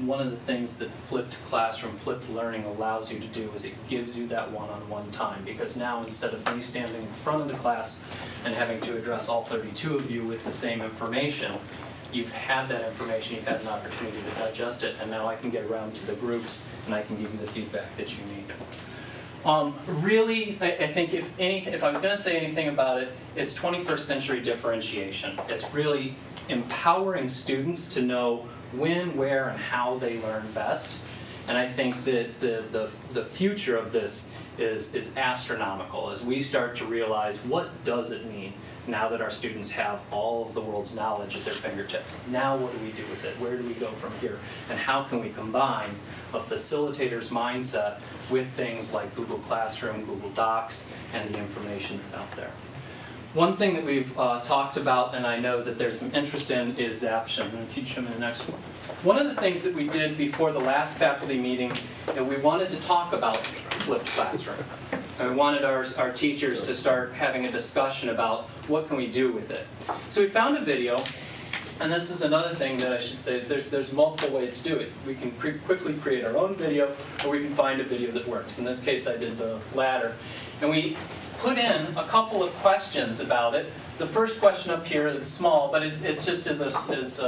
one of the things that the flipped classroom, flipped learning allows you to do is it gives you that one-on-one time. Because now, instead of me standing in front of the class and having to address all 32 of you with the same information, you've had that information, you've had an opportunity to digest it, and now I can get around to the groups and I can give you the feedback that you need. Really, I think if I was going to say anything about it, it's 21st century differentiation. It's really empowering students to know when, where, and how they learn best. And I think that the future of this is astronomical as we start to realize what does it mean now that our students have all of the world's knowledge at their fingertips. Now what do we do with it? Where do we go from here? And how can we combine a facilitator's mindset with things like Google Classroom, Google Docs, and the information that's out there? One thing that we've talked about, and I know that there's some interest in, is Zaption. And if you show me the next one. One of the things that we did before the last faculty meeting, and we wanted to talk about flipped classroom. And we wanted our teachers to start having a discussion about what can we do with it. So we found a video, and this is another thing that I should say, is there's multiple ways to do it. We can quickly create our own video, or we can find a video that works. In this case, I did the latter. And we put in a couple of questions about it. The first question up here is small, but it just is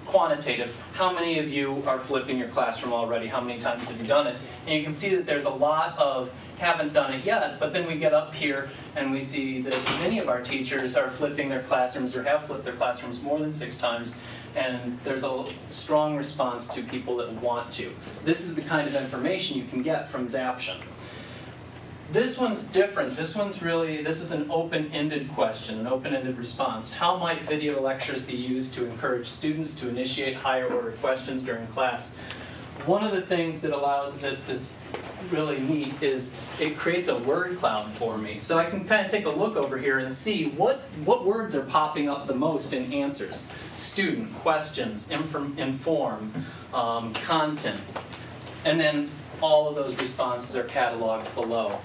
quantitative. How many of you are flipping your classroom already? How many times have you done it? And you can see that there's a lot of haven't done it yet, but then we get up here and we see that many of our teachers are flipping their classrooms or have flipped their classrooms more than 6 times, and there's a strong response to people that want to. This is the kind of information you can get from Zaption. This one's different. This is an open-ended question, an open-ended response. How might video lectures be used to encourage students to initiate higher-order questions during class? One of the things that allows that's really neat is it creates a word cloud for me. So I can kind of take a look over here and see what words are popping up the most in answers. Student, questions, inform, content. And then all of those responses are cataloged below.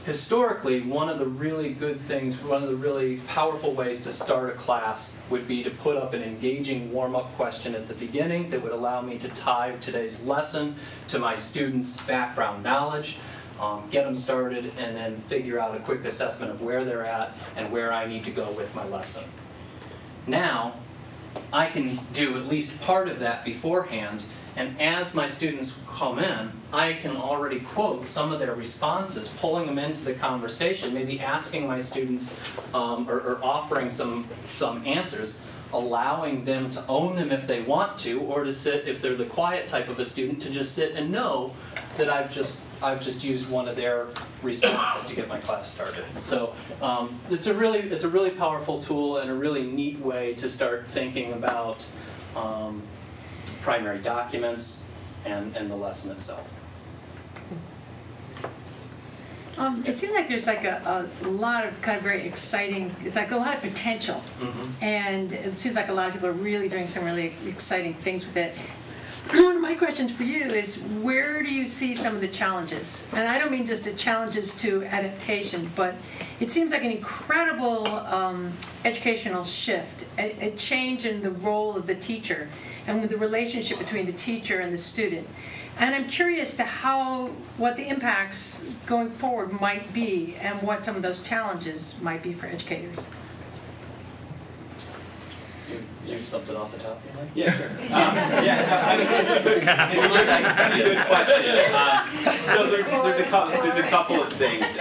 Historically, one of the really good things, one of the really powerful ways to start a class would be to put up an engaging warm-up question at the beginning that would allow me to tie today's lesson to my students' background knowledge, get them started, and then figure out a quick assessment of where they're at and where I need to go with my lesson. Now, I can do at least part of that beforehand, and as my students come in, I can already quote some of their responses, pulling them into the conversation, maybe asking my students or offering some answers, allowing them to own them if they want to, or to sit, if they're the quiet type of a student, to just sit and know that I've just used one of their responses to get my class started. So it's a really powerful tool and a really neat way to start thinking about primary documents and the lesson itself. It seems like there's like a lot of kind of very exciting, it's like a lot of potential. And it seems like a lot of people are really doing some really exciting things with it. One of my questions for you is, where do you see some of the challenges? And I don't mean just the challenges to adaptation, but it seems like an incredible educational shift, a change in the role of the teacher and with the relationship between the teacher and the student. And I'm curious to what the impacts going forward might be and what some of those challenges might be for educators. You have something off the top of your head? Yeah, sure. I mean, it's a good question. So there's a couple of things.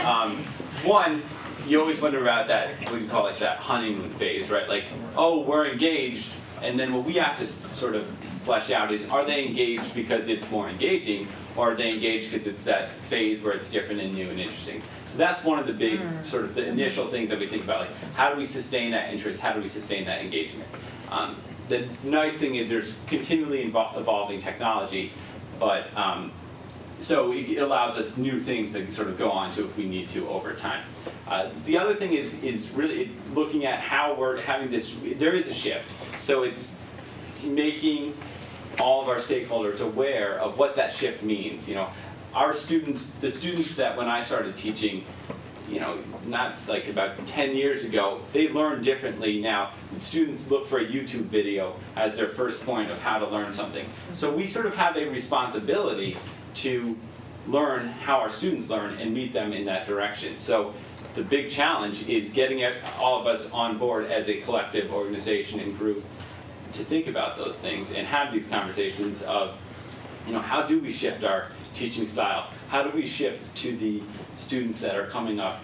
One, you always wonder about that, what do you call it, that honeymoon phase, right? Like, oh, we're engaged, and then what we have to sort of flesh out is, are they engaged because it's more engaging, or are they engaged because it's that phase where it's different and new and interesting? So that's one of the big sort of the initial things that we think about, like, how do we sustain that interest, how do we sustain that engagement? The nice thing is there's continually evolving technology, but so it allows us new things to sort of go on to if we need to over time. The other thing is really looking at how we're having this, there is a shift. So it's making all of our stakeholders aware of what that shift means. You know, our students, the students that when I started teaching, you know, not like about 10 years ago, they learn differently now. Students look for a YouTube video as their first point of how to learn something. So we sort of have a responsibility to learn how our students learn and meet them in that direction. So the big challenge is getting all of us on board as a collective organization and group to think about those things and have these conversations of, you know, how do we shift our teaching style? How do we shift to the students that are coming up,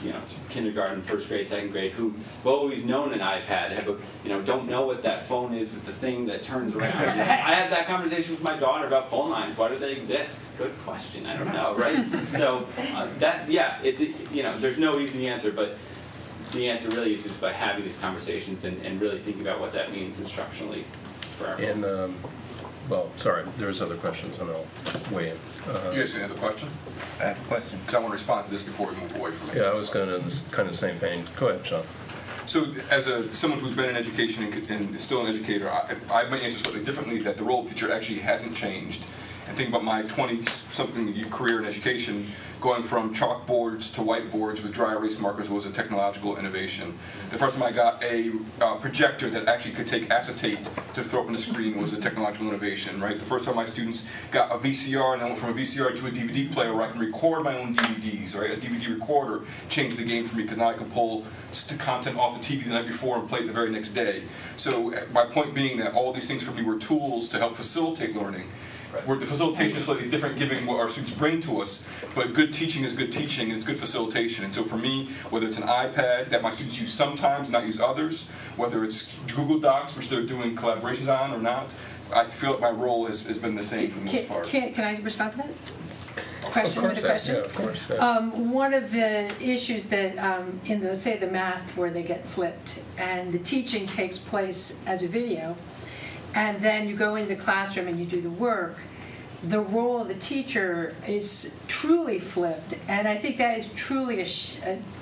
you know, kindergarten, first grade, second grade, who have always known an iPad, don't know what that phone is with the thing that turns around. You know, I had that conversation with my daughter about phone lines. Why do they exist? Good question. I don't know, right? So there's no easy answer, but the answer really is just by having these conversations and really thinking about what that means instructionally for everyone. And well, sorry, there's other questions, and I'll weigh in. You guys any other question? I have a question. Because I want to respond to this before we move away from it. Yeah, I was going to kind of the same thing. Go ahead, Sean. So as someone who's been in education and is still an educator, I might answer slightly differently, that the role of teacher actually hasn't changed. And think about my 20-something career in education, going from chalkboards to whiteboards with dry erase markers was a technological innovation. The first time I got a projector that actually could take acetate to throw up on the screen was a technological innovation, right? The first time my students got a VCR and I went from a VCR to a DVD player where I can record my own DVDs, right? A DVD recorder changed the game for me because now I can pull content off the TV the night before and play it the very next day. So my point being that all these things for me were tools to help facilitate learning. Where the facilitation is slightly different given what our students bring to us, but good teaching is good teaching and it's good facilitation. And so for me, whether it's an iPad that my students use sometimes, not use others, whether it's Google Docs, which they're doing collaborations on or not, I feel like my role has been the same for the most part. Can I respond to that? Question with a question? Yeah, of course. Yeah. One of the issues that in the, say, the math where they get flipped and the teaching takes place as a video, and then you go into the classroom and you do the work, the role of the teacher is truly flipped, and I think that is truly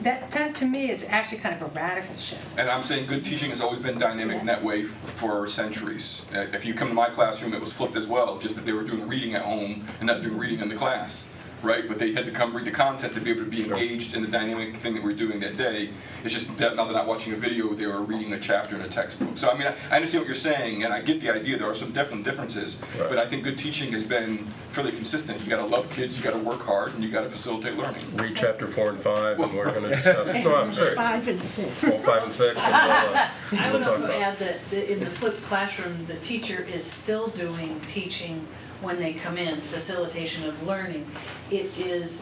that to me is actually kind of a radical shift. And I'm saying good teaching has always been dynamic in that way for centuries. If you come to my classroom, it was flipped as well, just that they were doing reading at home and not doing reading in the class. Right, but they had to come read the content to be able to be engaged in the dynamic thing that we're doing that day. It's just that now they're not watching a video, they were reading a chapter in a textbook. So I mean, I understand what you're saying, and I get the idea. There are some definite differences, but I think good teaching has been fairly consistent. You got to love kids, you got to work hard, and you got to facilitate learning. Read chapter 4 and 5, and we're going to discuss. No, I'm sorry. 5 and 6. Well, 5 and 6. And I would talk also about add that in the flipped classroom, the teacher is still doing teaching when they come in, facilitation of learning. It is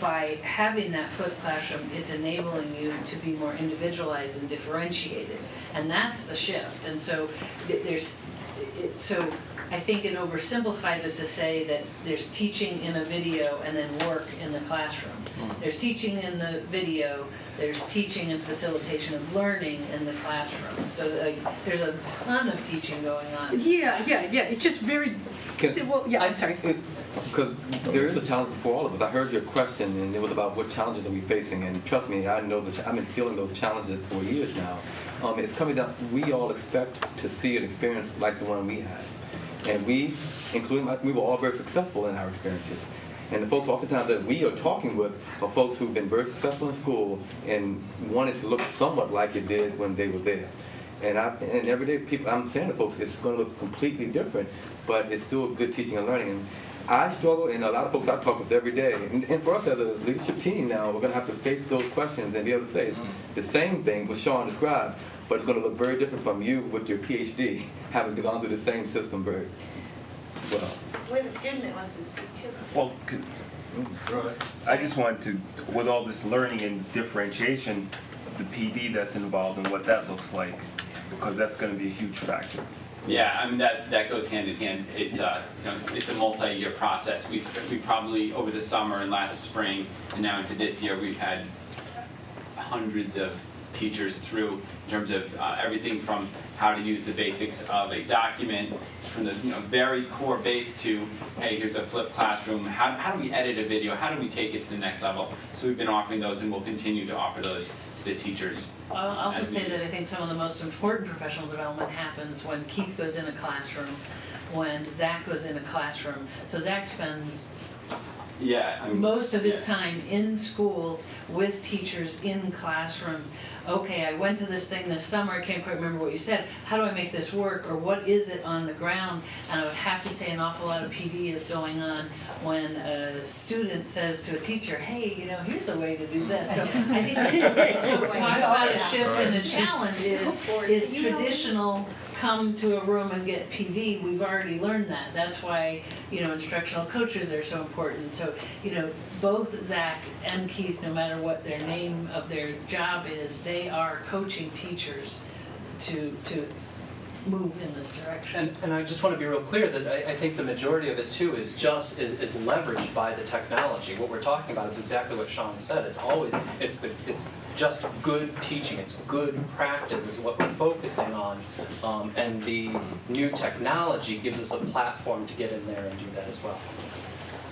by having that flipped classroom, it's enabling you to be more individualized and differentiated, and that's the shift. And so I think it oversimplifies it to say that there's teaching in a video and then work in the classroom. There's teaching in the video, there's teaching and facilitation of learning in the classroom. So there's a ton of teaching going on. Yeah. It's just very Well, yeah, I'm sorry. Because there is a challenge for all of us. I heard your question, and it was about what challenges are we facing. And trust me, I know that I've been feeling those challenges for years now. It's coming down. We all expect to see an experience like the one we had, and we, including we were all very successful in our experiences. And the folks oftentimes that we are talking with are folks who've been very successful in school and wanted to look somewhat like it did when they were there. And everyday people, I'm saying to folks, it's going to look completely different, but it's still good teaching and learning. And I struggle, and a lot of folks I talk with every day. And for us as a leadership team now, we're going to have to face those questions and be able to say the same thing what Sean described, but it's going to look very different from you with your PhD, having gone through the same system very well. We have a student that wants to speak too. Well, I just want to, with all this learning and differentiation, the PD that's involved and what that looks like, because that's going to be a huge factor. Yeah, I mean that goes hand in hand. It's it's a multi-year process. We probably over the summer and last spring and now into this year we've had hundreds of teachers through in terms of everything from how to use the basics of a document, from the very core base to, hey, here's a flipped classroom. How do we edit a video? How do we take it to the next level? So we've been offering those, and we'll continue to offer those to the teachers. I'll also say that I think some of the most important professional development happens when Keith goes in a classroom, when Zach goes in a classroom. So Zach spends most of his time in schools with teachers in classrooms. Okay, I went to this thing this summer, I can't quite remember what you said. How do I make this work, or what is it on the ground? And I would have to say an awful lot of PD is going on when a student says to a teacher, hey, here's a way to do this. So I think so talk about a shift and a challenge is traditional. Come to a room and get PD, we've already learned that. That's why, instructional coaches are so important. So, both Zach and Keith, no matter what their name of their job is, they are coaching teachers to move in this direction. And I just want to be real clear that I think the majority of it too is leveraged by the technology. What we're talking about is exactly what Sean said. It's just good teaching. It's good practice is what we're focusing on. And the new technology gives us a platform to get in there and do that as well.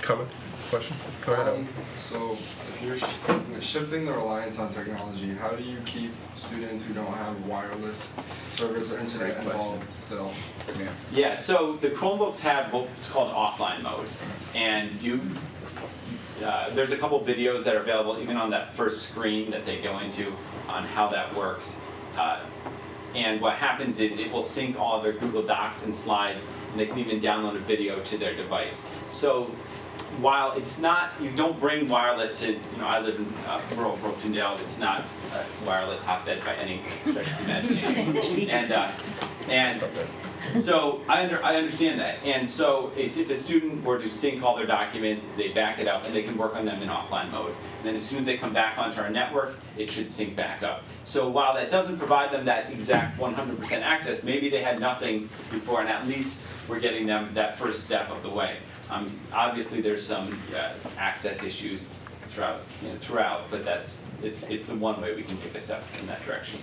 Comment? Question? Go ahead. So if you're shifting the reliance on technology, how do you keep students who don't have wireless service or internet involved still? Yeah, so the Chromebooks have what's called offline mode, and there's a couple videos that are available even on that first screen that they go into on how that works. And what happens is it will sync all of their Google Docs and slides, and they can even download a video to their device. So while it's not, you don't bring wireless to, I live in rural Brooktondale, it's not a wireless hotbed by any stretch of the imagination. And so I understand that. And so if a student were to sync all their documents, they back it up, and they can work on them in offline mode. And then as soon as they come back onto our network, it should sync back up. So while that doesn't provide them that exact 100% access, maybe they had nothing before, and at least we're getting them that first step of the way. Obviously, there's some access issues throughout, but it's the one way we can take a step in that direction.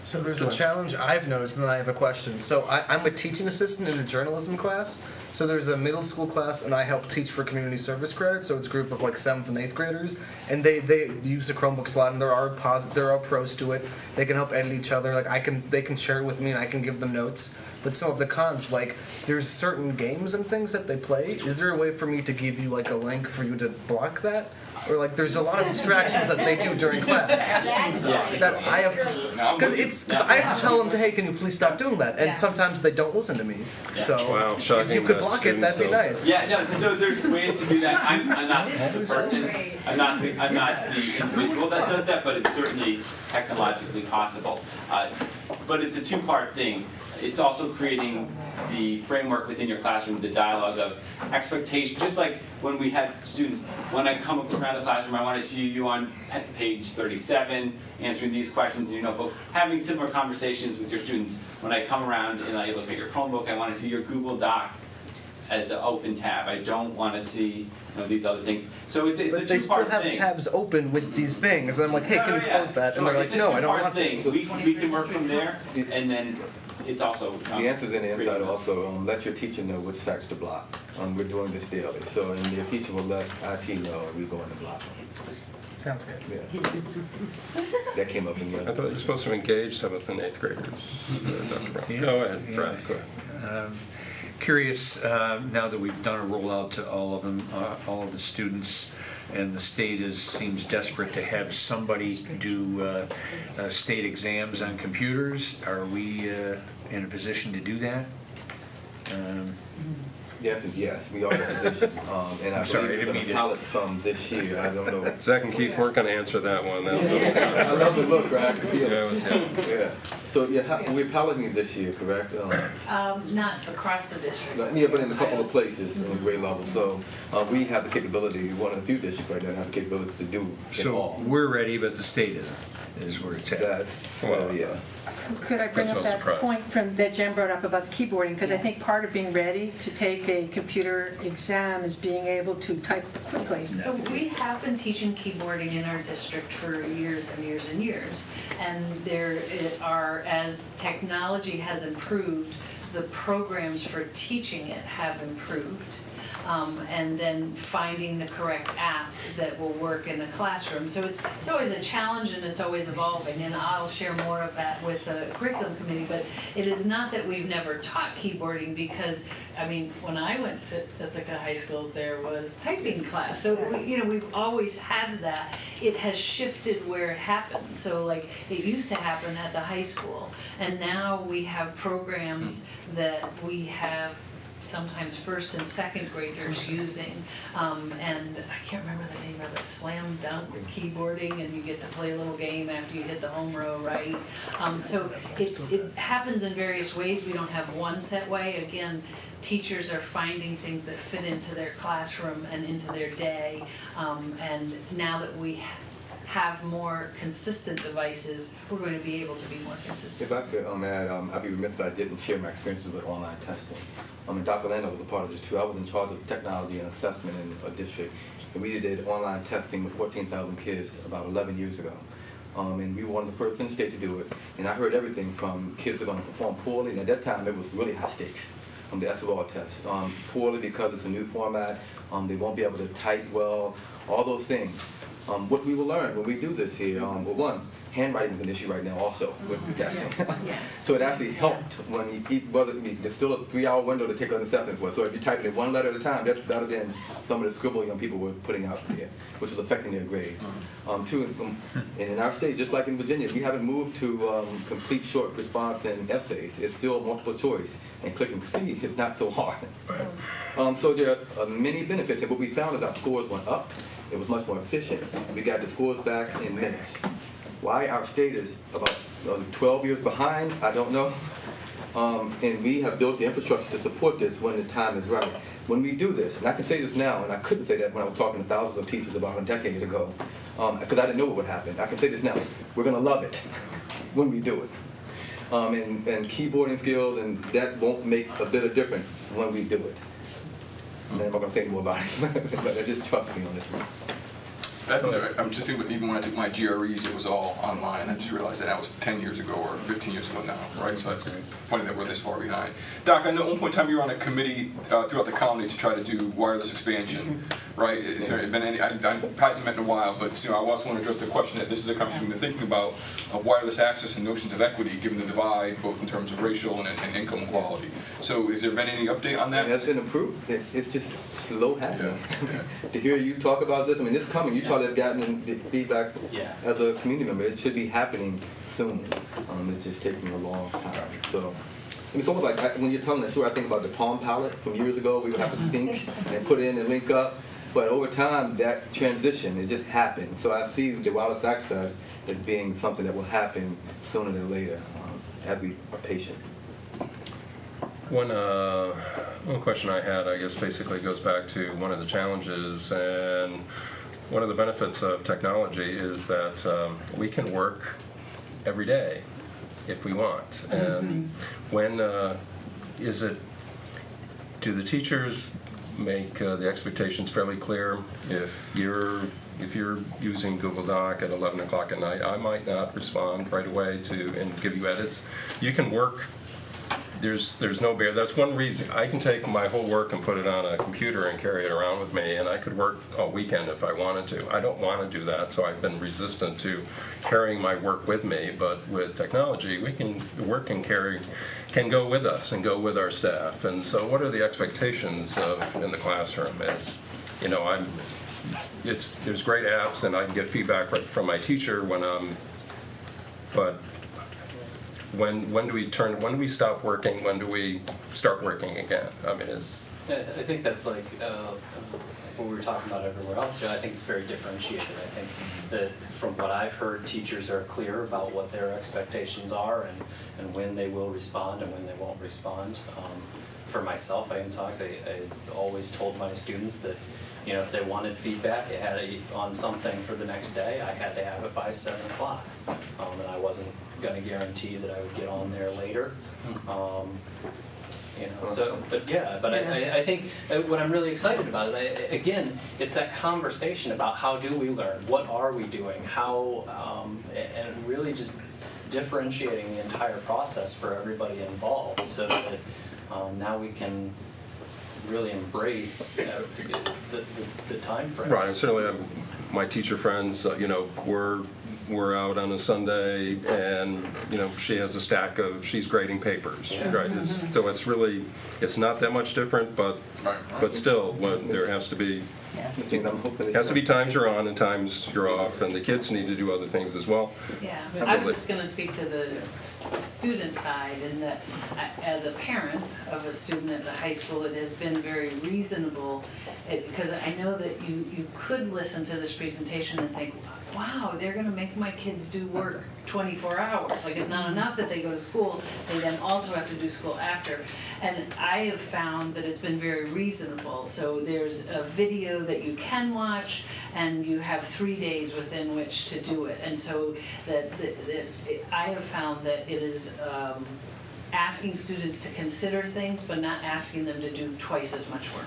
So there's a challenge I've noticed, and then I have a question. So I'm a teaching assistant in a journalism class. So there's a middle school class, and I help teach for community service credit. So it's a group of like 7th and 8th graders, and they use the Chromebook slot, and there are pros to it. They can help edit each other. They can share it with me, and I can give them notes. But some of the cons, like there's certain games and things that they play. Is there a way for me to give you like a link for you to block that? Or like there's a lot of distractions that they do during class that I have to, because I have to tell them to, hey, can you please stop doing that? And sometimes they don't listen to me. So if you could block it, that'd be nice. Yeah, no. So there's ways to do that. I'm not the person. I'm not the individual that does that, but it's certainly technologically possible. But it's a two-part thing. It's also creating the framework within your classroom, the dialogue of expectation. Just like when we had students, when I come up around the classroom, I want to see you on page 37, answering these questions in your notebook, having similar conversations with your students. When I come around and I look at your Chromebook, I want to see your Google Doc as the open tab. I don't want to see these other things. So it's a two-part thing. But they still have tabs open with these things, and I'm like, hey, can you close that? And they're like, no, I don't want to. We can work from there, and then it's also. The answer's in the inside also. Let your teacher know which sites to block. We're doing this daily. So, and your teacher will let IT know we're going to block them. Sounds good. Yeah. That came up in the other. I thought you were supposed to engage 7th and 8th graders. Go ahead, Fred. Go ahead. Curious, now that we've done a rollout to all of them, all of the students, and the state seems desperate to have somebody do state exams on computers. Are we in a position to do that? The answer is yes. We are in a position. And I believe we're going to pilot some this year. I don't know. Zach and Keith weren't going to answer that one. That's I love the look, right? I can feel it. Yeah. So yeah, we're piloting this year, correct? Not across the district. Yeah, but in a couple of places in grade level. So we have the capability. One of the few districts right now have the capability to do it all. So we're ready, but the state isn't. Is where it's at. Yeah. Could I bring That's up no that surprise. point that Jen brought up about the keyboarding? Because I think part of being ready to take a computer exam is being able to type quickly. So we have been teaching keyboarding in our district for years and years and years. And there are, as technology has improved, the programs for teaching it have improved. And then finding the correct app that will work in the classroom. So it's always a challenge and it's always evolving, and I'll share more of that with the curriculum committee, but it is not that we've never taught keyboarding because, I mean, when I went to Ithaca High School, there was typing class. So, we've always had that. It has shifted where it happens. So, like, it used to happen at the high school, and now we have programs that we have sometimes first and second graders using, and I can't remember the name of it, slam dunk keyboarding, and you get to play a little game after you hit the home row, right? So it happens in various ways. We don't have one set way. Again, teachers are finding things that fit into their classroom and into their day, and now that we have more consistent devices, we're going to be able to be more consistent. If I could add, I'd be remiss if I didn't share my experiences with online testing. Dr. Lando was a part of this too. I was in charge of technology and assessment in a district, and we did online testing with 14,000 kids about 11 years ago. And we were one of the first in the state to do it. And I heard everything from kids that are going to perform poorly, and at that time it was really high stakes. The SOL test. Poorly because it's a new format, they won't be able to type well, all those things. What we will learn when we do this here, well, one, handwriting is an issue right now also with testing. So it actually helped when there's still a 3-hour window to take an assessment for. So if you're typing it one letter at a time, that's better than some of the scribble young people were putting out there, which was affecting their grades. Two, and in our state, just like in Virginia, we haven't moved to complete short response and essays. It's still multiple choice, and clicking C is not so hard. So there are many benefits, and what we found is our scores went up. It was much more efficient. We got the scores back in minutes. Why our state is about 12 years behind, I don't know. And we have built the infrastructure to support this when the time is right. When we do this, and I can say this now, and I couldn't say that when I was talking to thousands of teachers about a decade ago, because I didn't know what would happen. I can say this now. We're going to love it when we do it. And keyboarding skills, and that won't make a bit of difference when we do it. And I'm not going to say any more about it, but just trust me on this one. I'm just thinking, even when I took my GREs, it was all online. I just realized that was 10 years ago or 15 years ago now, right? So it's funny that we're this far behind. Doc, I know at one point in time you were on a committee throughout the colony to try to do wireless expansion, right? Is there been any, I haven't met in a while, but I also want to address the question that this is a country we've been thinking about wireless access and notions of equity, given the divide, both in terms of racial and income equality. So has there been any update on that? And that's been improved. It's just slow happening. To hear you talk about this, I mean, this coming, you probably have gotten the feedback as a community member. It should be happening soon. It's just taking a long time. So it's almost like when you're telling that story, I think about the Palm Pilot from years ago. We would have to sync and put in and link up. But over time, that transition, it just happened. So I see the wireless access as being something that will happen sooner than later as we are patient. One question I had, I guess, basically goes back to one of the challenges, and one of the benefits of technology is that we can work every day if we want. And when do the teachers make the expectations fairly clear? If you're using Google Doc at 11 o'clock at night, I might not respond right away and give you edits. You can work there's no barrier. That's one reason I can take my whole work and put it on a computer and carry it around with me, and I could work all weekend if I wanted to. I don't want to do that, so I've been resistant to carrying my work with me. But with technology, the work can go with us and go with our staff. And so, what are the expectations in the classroom? Is, you know, there's great apps, and I can get feedback right from my teacher but when do we stop working? When do we start working again? I mean, I think that's like what we were talking about everywhere else, Joe. I think it's very differentiated. I think that from what I've heard, teachers are clear about what their expectations are and when they will respond and when they won't respond. For myself, I always told my students that, you know, if they wanted feedback, they had on something for the next day, I had to have it by 7 o'clock. And I wasn't going to guarantee that I would get on there later. You know, so, I think what I'm really excited about is, again, it's that conversation about how do we learn, what are we doing, how, and really just differentiating the entire process for everybody involved, so that now we can really embrace the time frame. right. And certainly, my teacher friends, you know, we're out on a Sunday, and you know, she has a stack of, she's grading papers, right? So it's not that much different, but still, there has to be times you're on and times you're off, and the kids need to do other things as well. Yeah, I was just going to speak to the student side, and that as a parent of a student at the high school, it has been very reasonable, because I know that you could listen to this presentation and think, wow, they're going to make my kids do work 24 hours. Like, it's not enough that they go to school, they then also have to do school after. And I have found that it's been very reasonable. So there's a video that you can watch, and you have 3 days within which to do it. And so I have found that it is asking students to consider things, but not asking them to do twice as much work.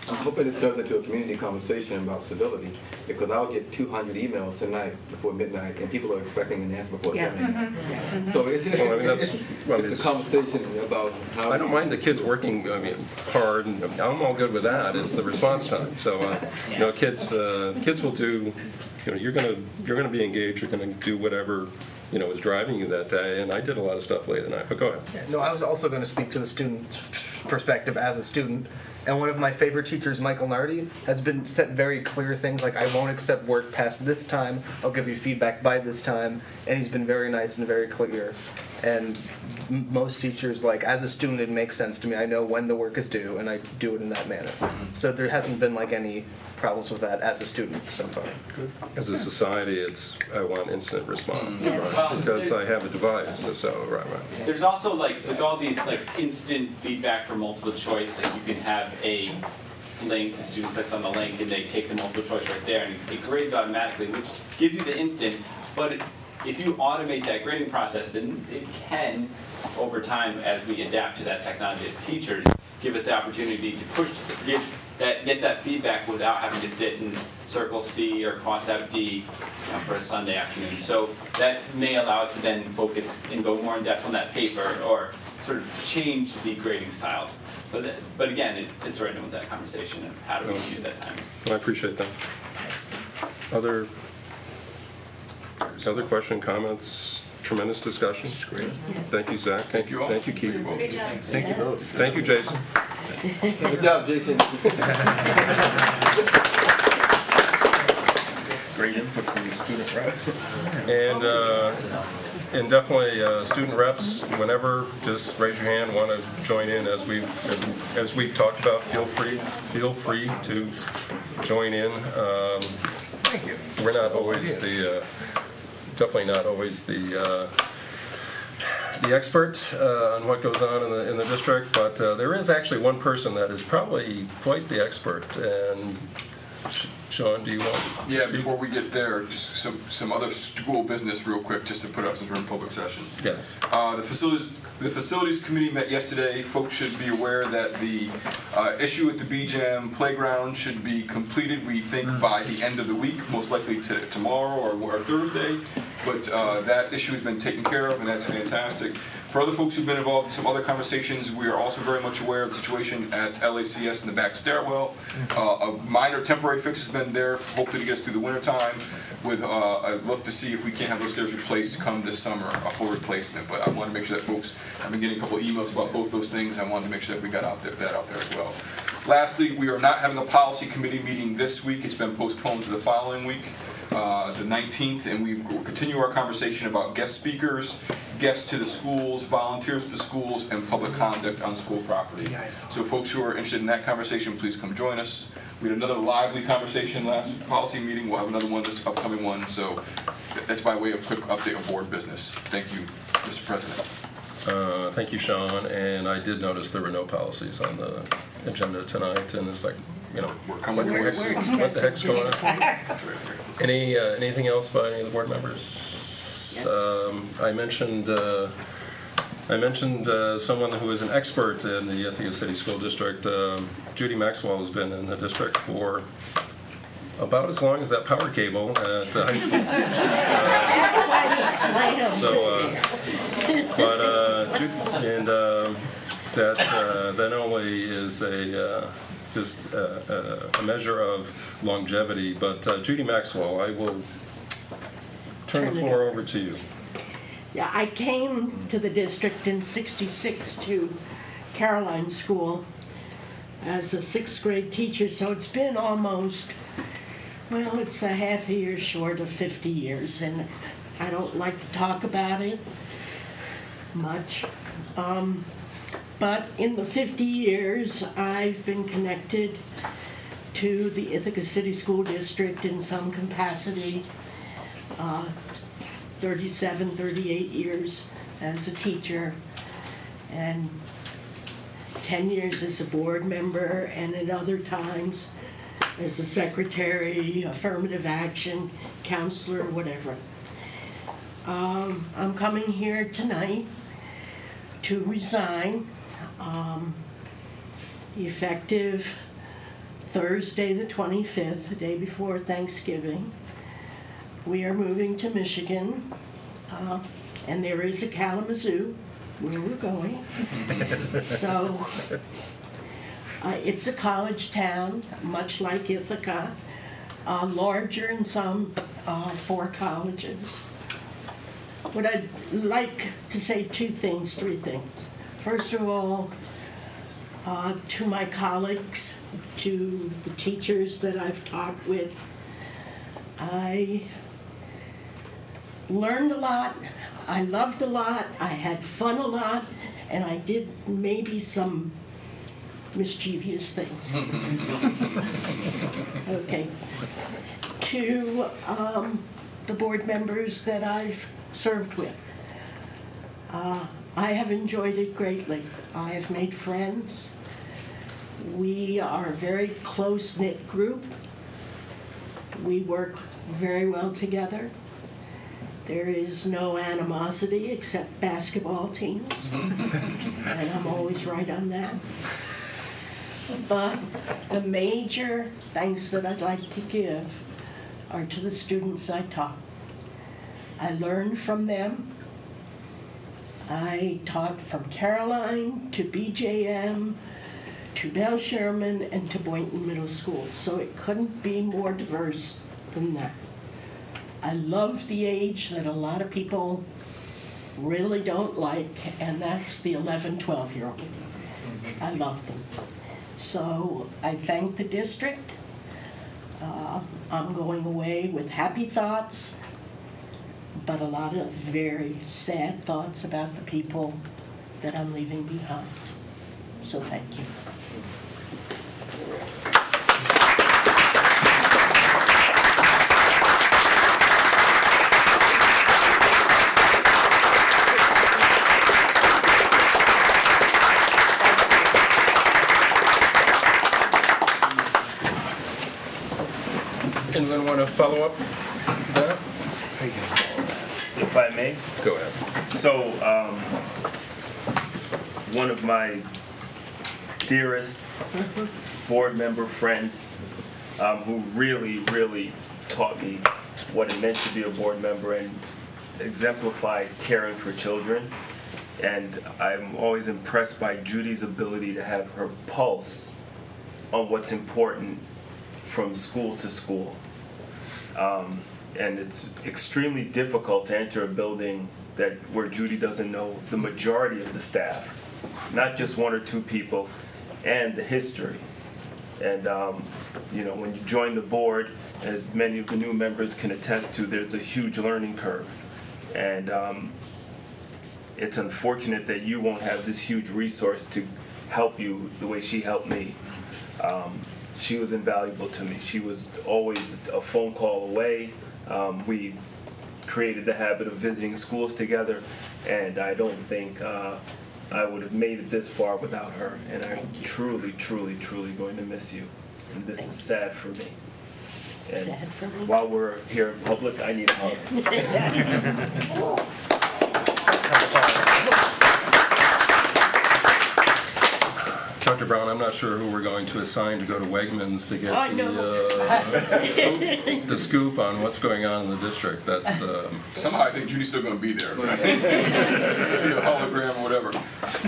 I'm hoping this turns into a community conversation about civility, because I'll get 200 emails tonight before midnight, and people are expecting an answer before 7 a.m. So it's a conversation about how... I don't mind the kids working, I mean, hard, and I'm all good with that. It's the response time. So, you know, kids will do, you know, you're gonna be engaged. You're gonna do whatever, you know, is driving you that day. And I did a lot of stuff late at night. But go ahead. Yeah, no, I was also going to speak to the student perspective as a student. And one of my favorite teachers, Michael Nardi, has been set very clear things like, I won't accept work past this time, I'll give you feedback by this time, and he's been very nice and very clear. And most teachers, like, as a student, it makes sense to me. I know when the work is due, and I do it in that manner. So there hasn't been, like, any problems with that as a student so far. Good. As a society, I want instant response, right? Because I have a device, so right. There's also like all these like instant feedback for multiple choice. Like you can have a link, the student clicks on the link and they take the multiple choice right there, and it grades automatically, which gives you the instant. But if you automate that grading process, then it can, over time, as we adapt to that technology as teachers, give us the opportunity to get that feedback without having to sit and circle C or cross out D for a Sunday afternoon. So that may allow us to then focus and go more in depth on that paper, or sort of change the grading styles. So that, but again, it's right in with that conversation of how do we use that time. I appreciate that. Other question, comments? Tremendous discussion. Great. Thank you, Zach. Thank you all. Thank you, Keith. Great job. Thank you both. Thank you, Jason. Good job, Jason. Great input from the student reps. And definitely student reps, whenever, just raise your hand, want to join in as we've talked about, feel free to join in. Thank you. We're not always definitely not always the expert on what goes on in the district, but there is actually one person that is probably quite the expert. And Sean, do you want to speak? Before we get there, just some other school business real quick, just to put up since we're in public session. Yes. The facilities committee met yesterday. Folks should be aware that the issue at the BJAM playground should be completed, we think, by the end of the week, most likely tomorrow or Thursday. But that issue has been taken care of, and that's fantastic. For other folks who've been involved in some other conversations, we are also very much aware of the situation at LACS in the back stairwell. A minor temporary fix has been there, hopefully to get us through the winter time, with a look to see if we can't have those stairs replaced come this summer, a full replacement. But I want to make sure that folks, I've been getting a couple of emails about both those things. I wanted to make sure that we got that out there as well. Lastly, we are not having a policy committee meeting this week. It's been postponed to the following week, the 19th, and we will continue our conversation about guest speakers, guests to the schools, volunteers to the schools, and public conduct on school property. So folks who are interested in that conversation, please come join us. We had another lively conversation last policy meeting. We'll have another one this upcoming one. So that's by way of quick update of board business. Thank you, Mr. President. Thank you, Sean. And I did notice there were no policies on the agenda tonight, and it's like, you know, what the heck's going on? Anything else by any of the board members? Yes. I mentioned someone who is an expert in the Ithaca City School District. Judy Maxwell has been in the district for about as long as that power cable at the high school. That not only is just a measure of longevity, but Judy Maxwell, I will turn the floor over to you. Yeah, I came to the district in '66 to Caroline School as a 6th grade teacher, so it's been almost, well, it's a half a year short of 50 years, and I don't like to talk about it much. But in the 50 years, I've been connected to the Ithaca City School District in some capacity, 37, 38 years as a teacher, and 10 years as a board member, and at other times as a secretary, affirmative action, counselor, whatever. I'm coming here tonight to resign, effective Thursday the 25th, the day before Thanksgiving. We are moving to Michigan, and there is a Kalamazoo where we're going. So it's a college town, much like Ithaca, larger in some, 4 colleges. What I'd like to say three things. First of all, to my colleagues, to the teachers that I've taught with, I learned a lot, I loved a lot, I had fun a lot, and I did maybe some mischievous things. Okay. To the board members that I've served with, I have enjoyed it greatly. I have made friends. We are a very close-knit group. We work very well together. There is no animosity except basketball teams, and I'm always right on that. But the major thanks that I'd like to give are to the students I taught. I learned from them. I taught from Caroline to BJM to Bell Sherman and to Boynton Middle School, so it couldn't be more diverse than that. I love the age that a lot of people really don't like, and that's the 11, 12-year-old. I love them. So I thank the district. I'm going away with happy thoughts, but a lot of very sad thoughts about the people that I'm leaving behind. So thank you. Anyone want to follow up that? If I may? Go ahead. So, one of my dearest board member friends who really taught me what it meant to be a board member and exemplified caring for children And I'm always impressed by Judy's ability to have her pulse on what's important from school to school. And it's extremely difficult to enter a building where Judy doesn't know the majority of the staff, not just one or two people, and the history. And when you join the board, as many of the new members can attest to, there's a huge learning curve. And it's unfortunate that you won't have this huge resource to help you the way she helped me. She was invaluable to me. She was always a phone call away. We created the habit of visiting schools together, and I don't think I would have made it this far without her. And I'm truly, truly, truly going to miss you. And this is sad for me. And Sad for me. while we're here in public, I need a hug. Dr. Brown, I'm not sure who we're going to assign to go to Wegmans to get the scoop on what's going on in the district. That's Somehow I think Judy's still going to be there. But be a hologram or whatever.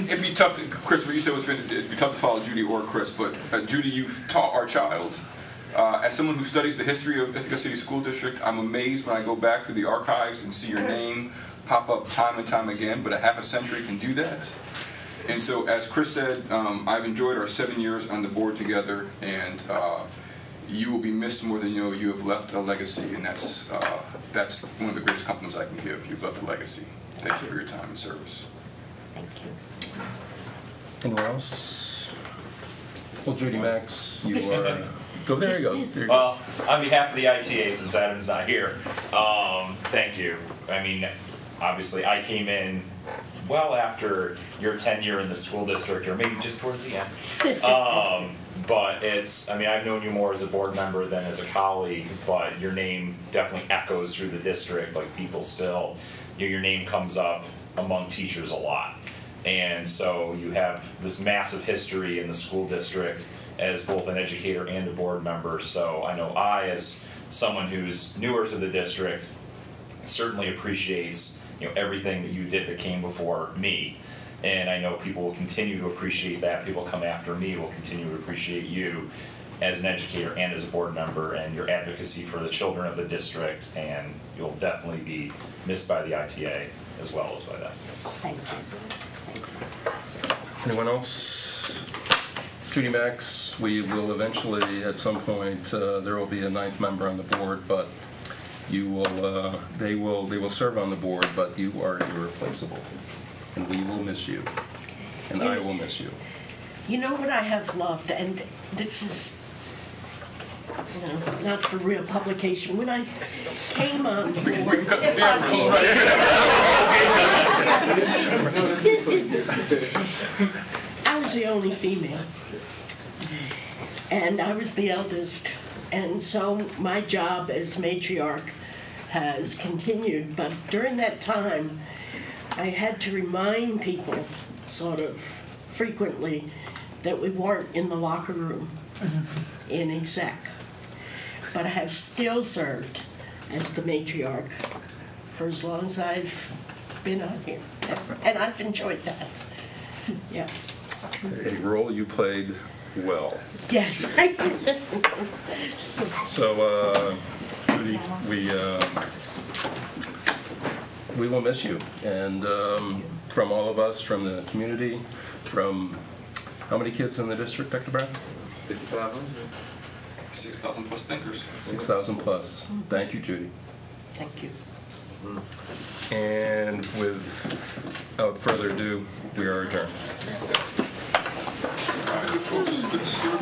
It'd be tough to, Chris, what you said was it'd be tough to follow Judy or Chris, but Judy, you've taught our child. As someone who studies the history of Ithaca City School District, I'm amazed when I go back through the archives and see your name pop up time and time again, but a half a century can do that. And so, as Chris said, I've enjoyed our 7 years on the board together, and you will be missed more than you know. You have left a legacy, and that's one of the greatest compliments I can give. You've left a legacy. Thank you for your time and service. Thank you. anyone else? Well, Judy Max, you are. There you go. Well, on behalf of the ITA, since Adam's not here, thank you. I mean, obviously, I came in well after your tenure in the school district, or maybe just towards the end. But I've known you more as a board member than as a colleague, but your name definitely echoes through the district, like people still, your name comes up among teachers a lot. And so you have this massive history in the school district as both an educator and a board member. So I know as someone who's newer to the district, certainly appreciates everything that you did that came before me. And I know people will continue to appreciate that. People come after me will continue to appreciate you as an educator and as a board member, and your advocacy for the children of the district, and you'll definitely be missed by the ITA as well as by that. Thank you. Anyone else? Judy Max, we will eventually, at some point, there will be a 9th member on the board, but you will, they will serve on the board, but you are irreplaceable, and we will miss you, and I will miss you. You know what I have loved, and this is not for real publication. When I came on board, it's on I was the only female, and I was the eldest, and so my job as matriarch has continued. But during that time, I had to remind people sort of frequently that we weren't in the locker room in exec. But I have still served as the matriarch for as long as I've been on here, and I've enjoyed that. Yeah. A role you played well. Yes, I did. So, Judy, we will miss you, and from all of us, from the community, from how many kids in the district, Dr. Brown? 5,500. 6,000 plus thinkers. 6,000 plus. Thank you, Judy. Thank you. And without further ado, we are adjourned. All right, folks. Good to see you.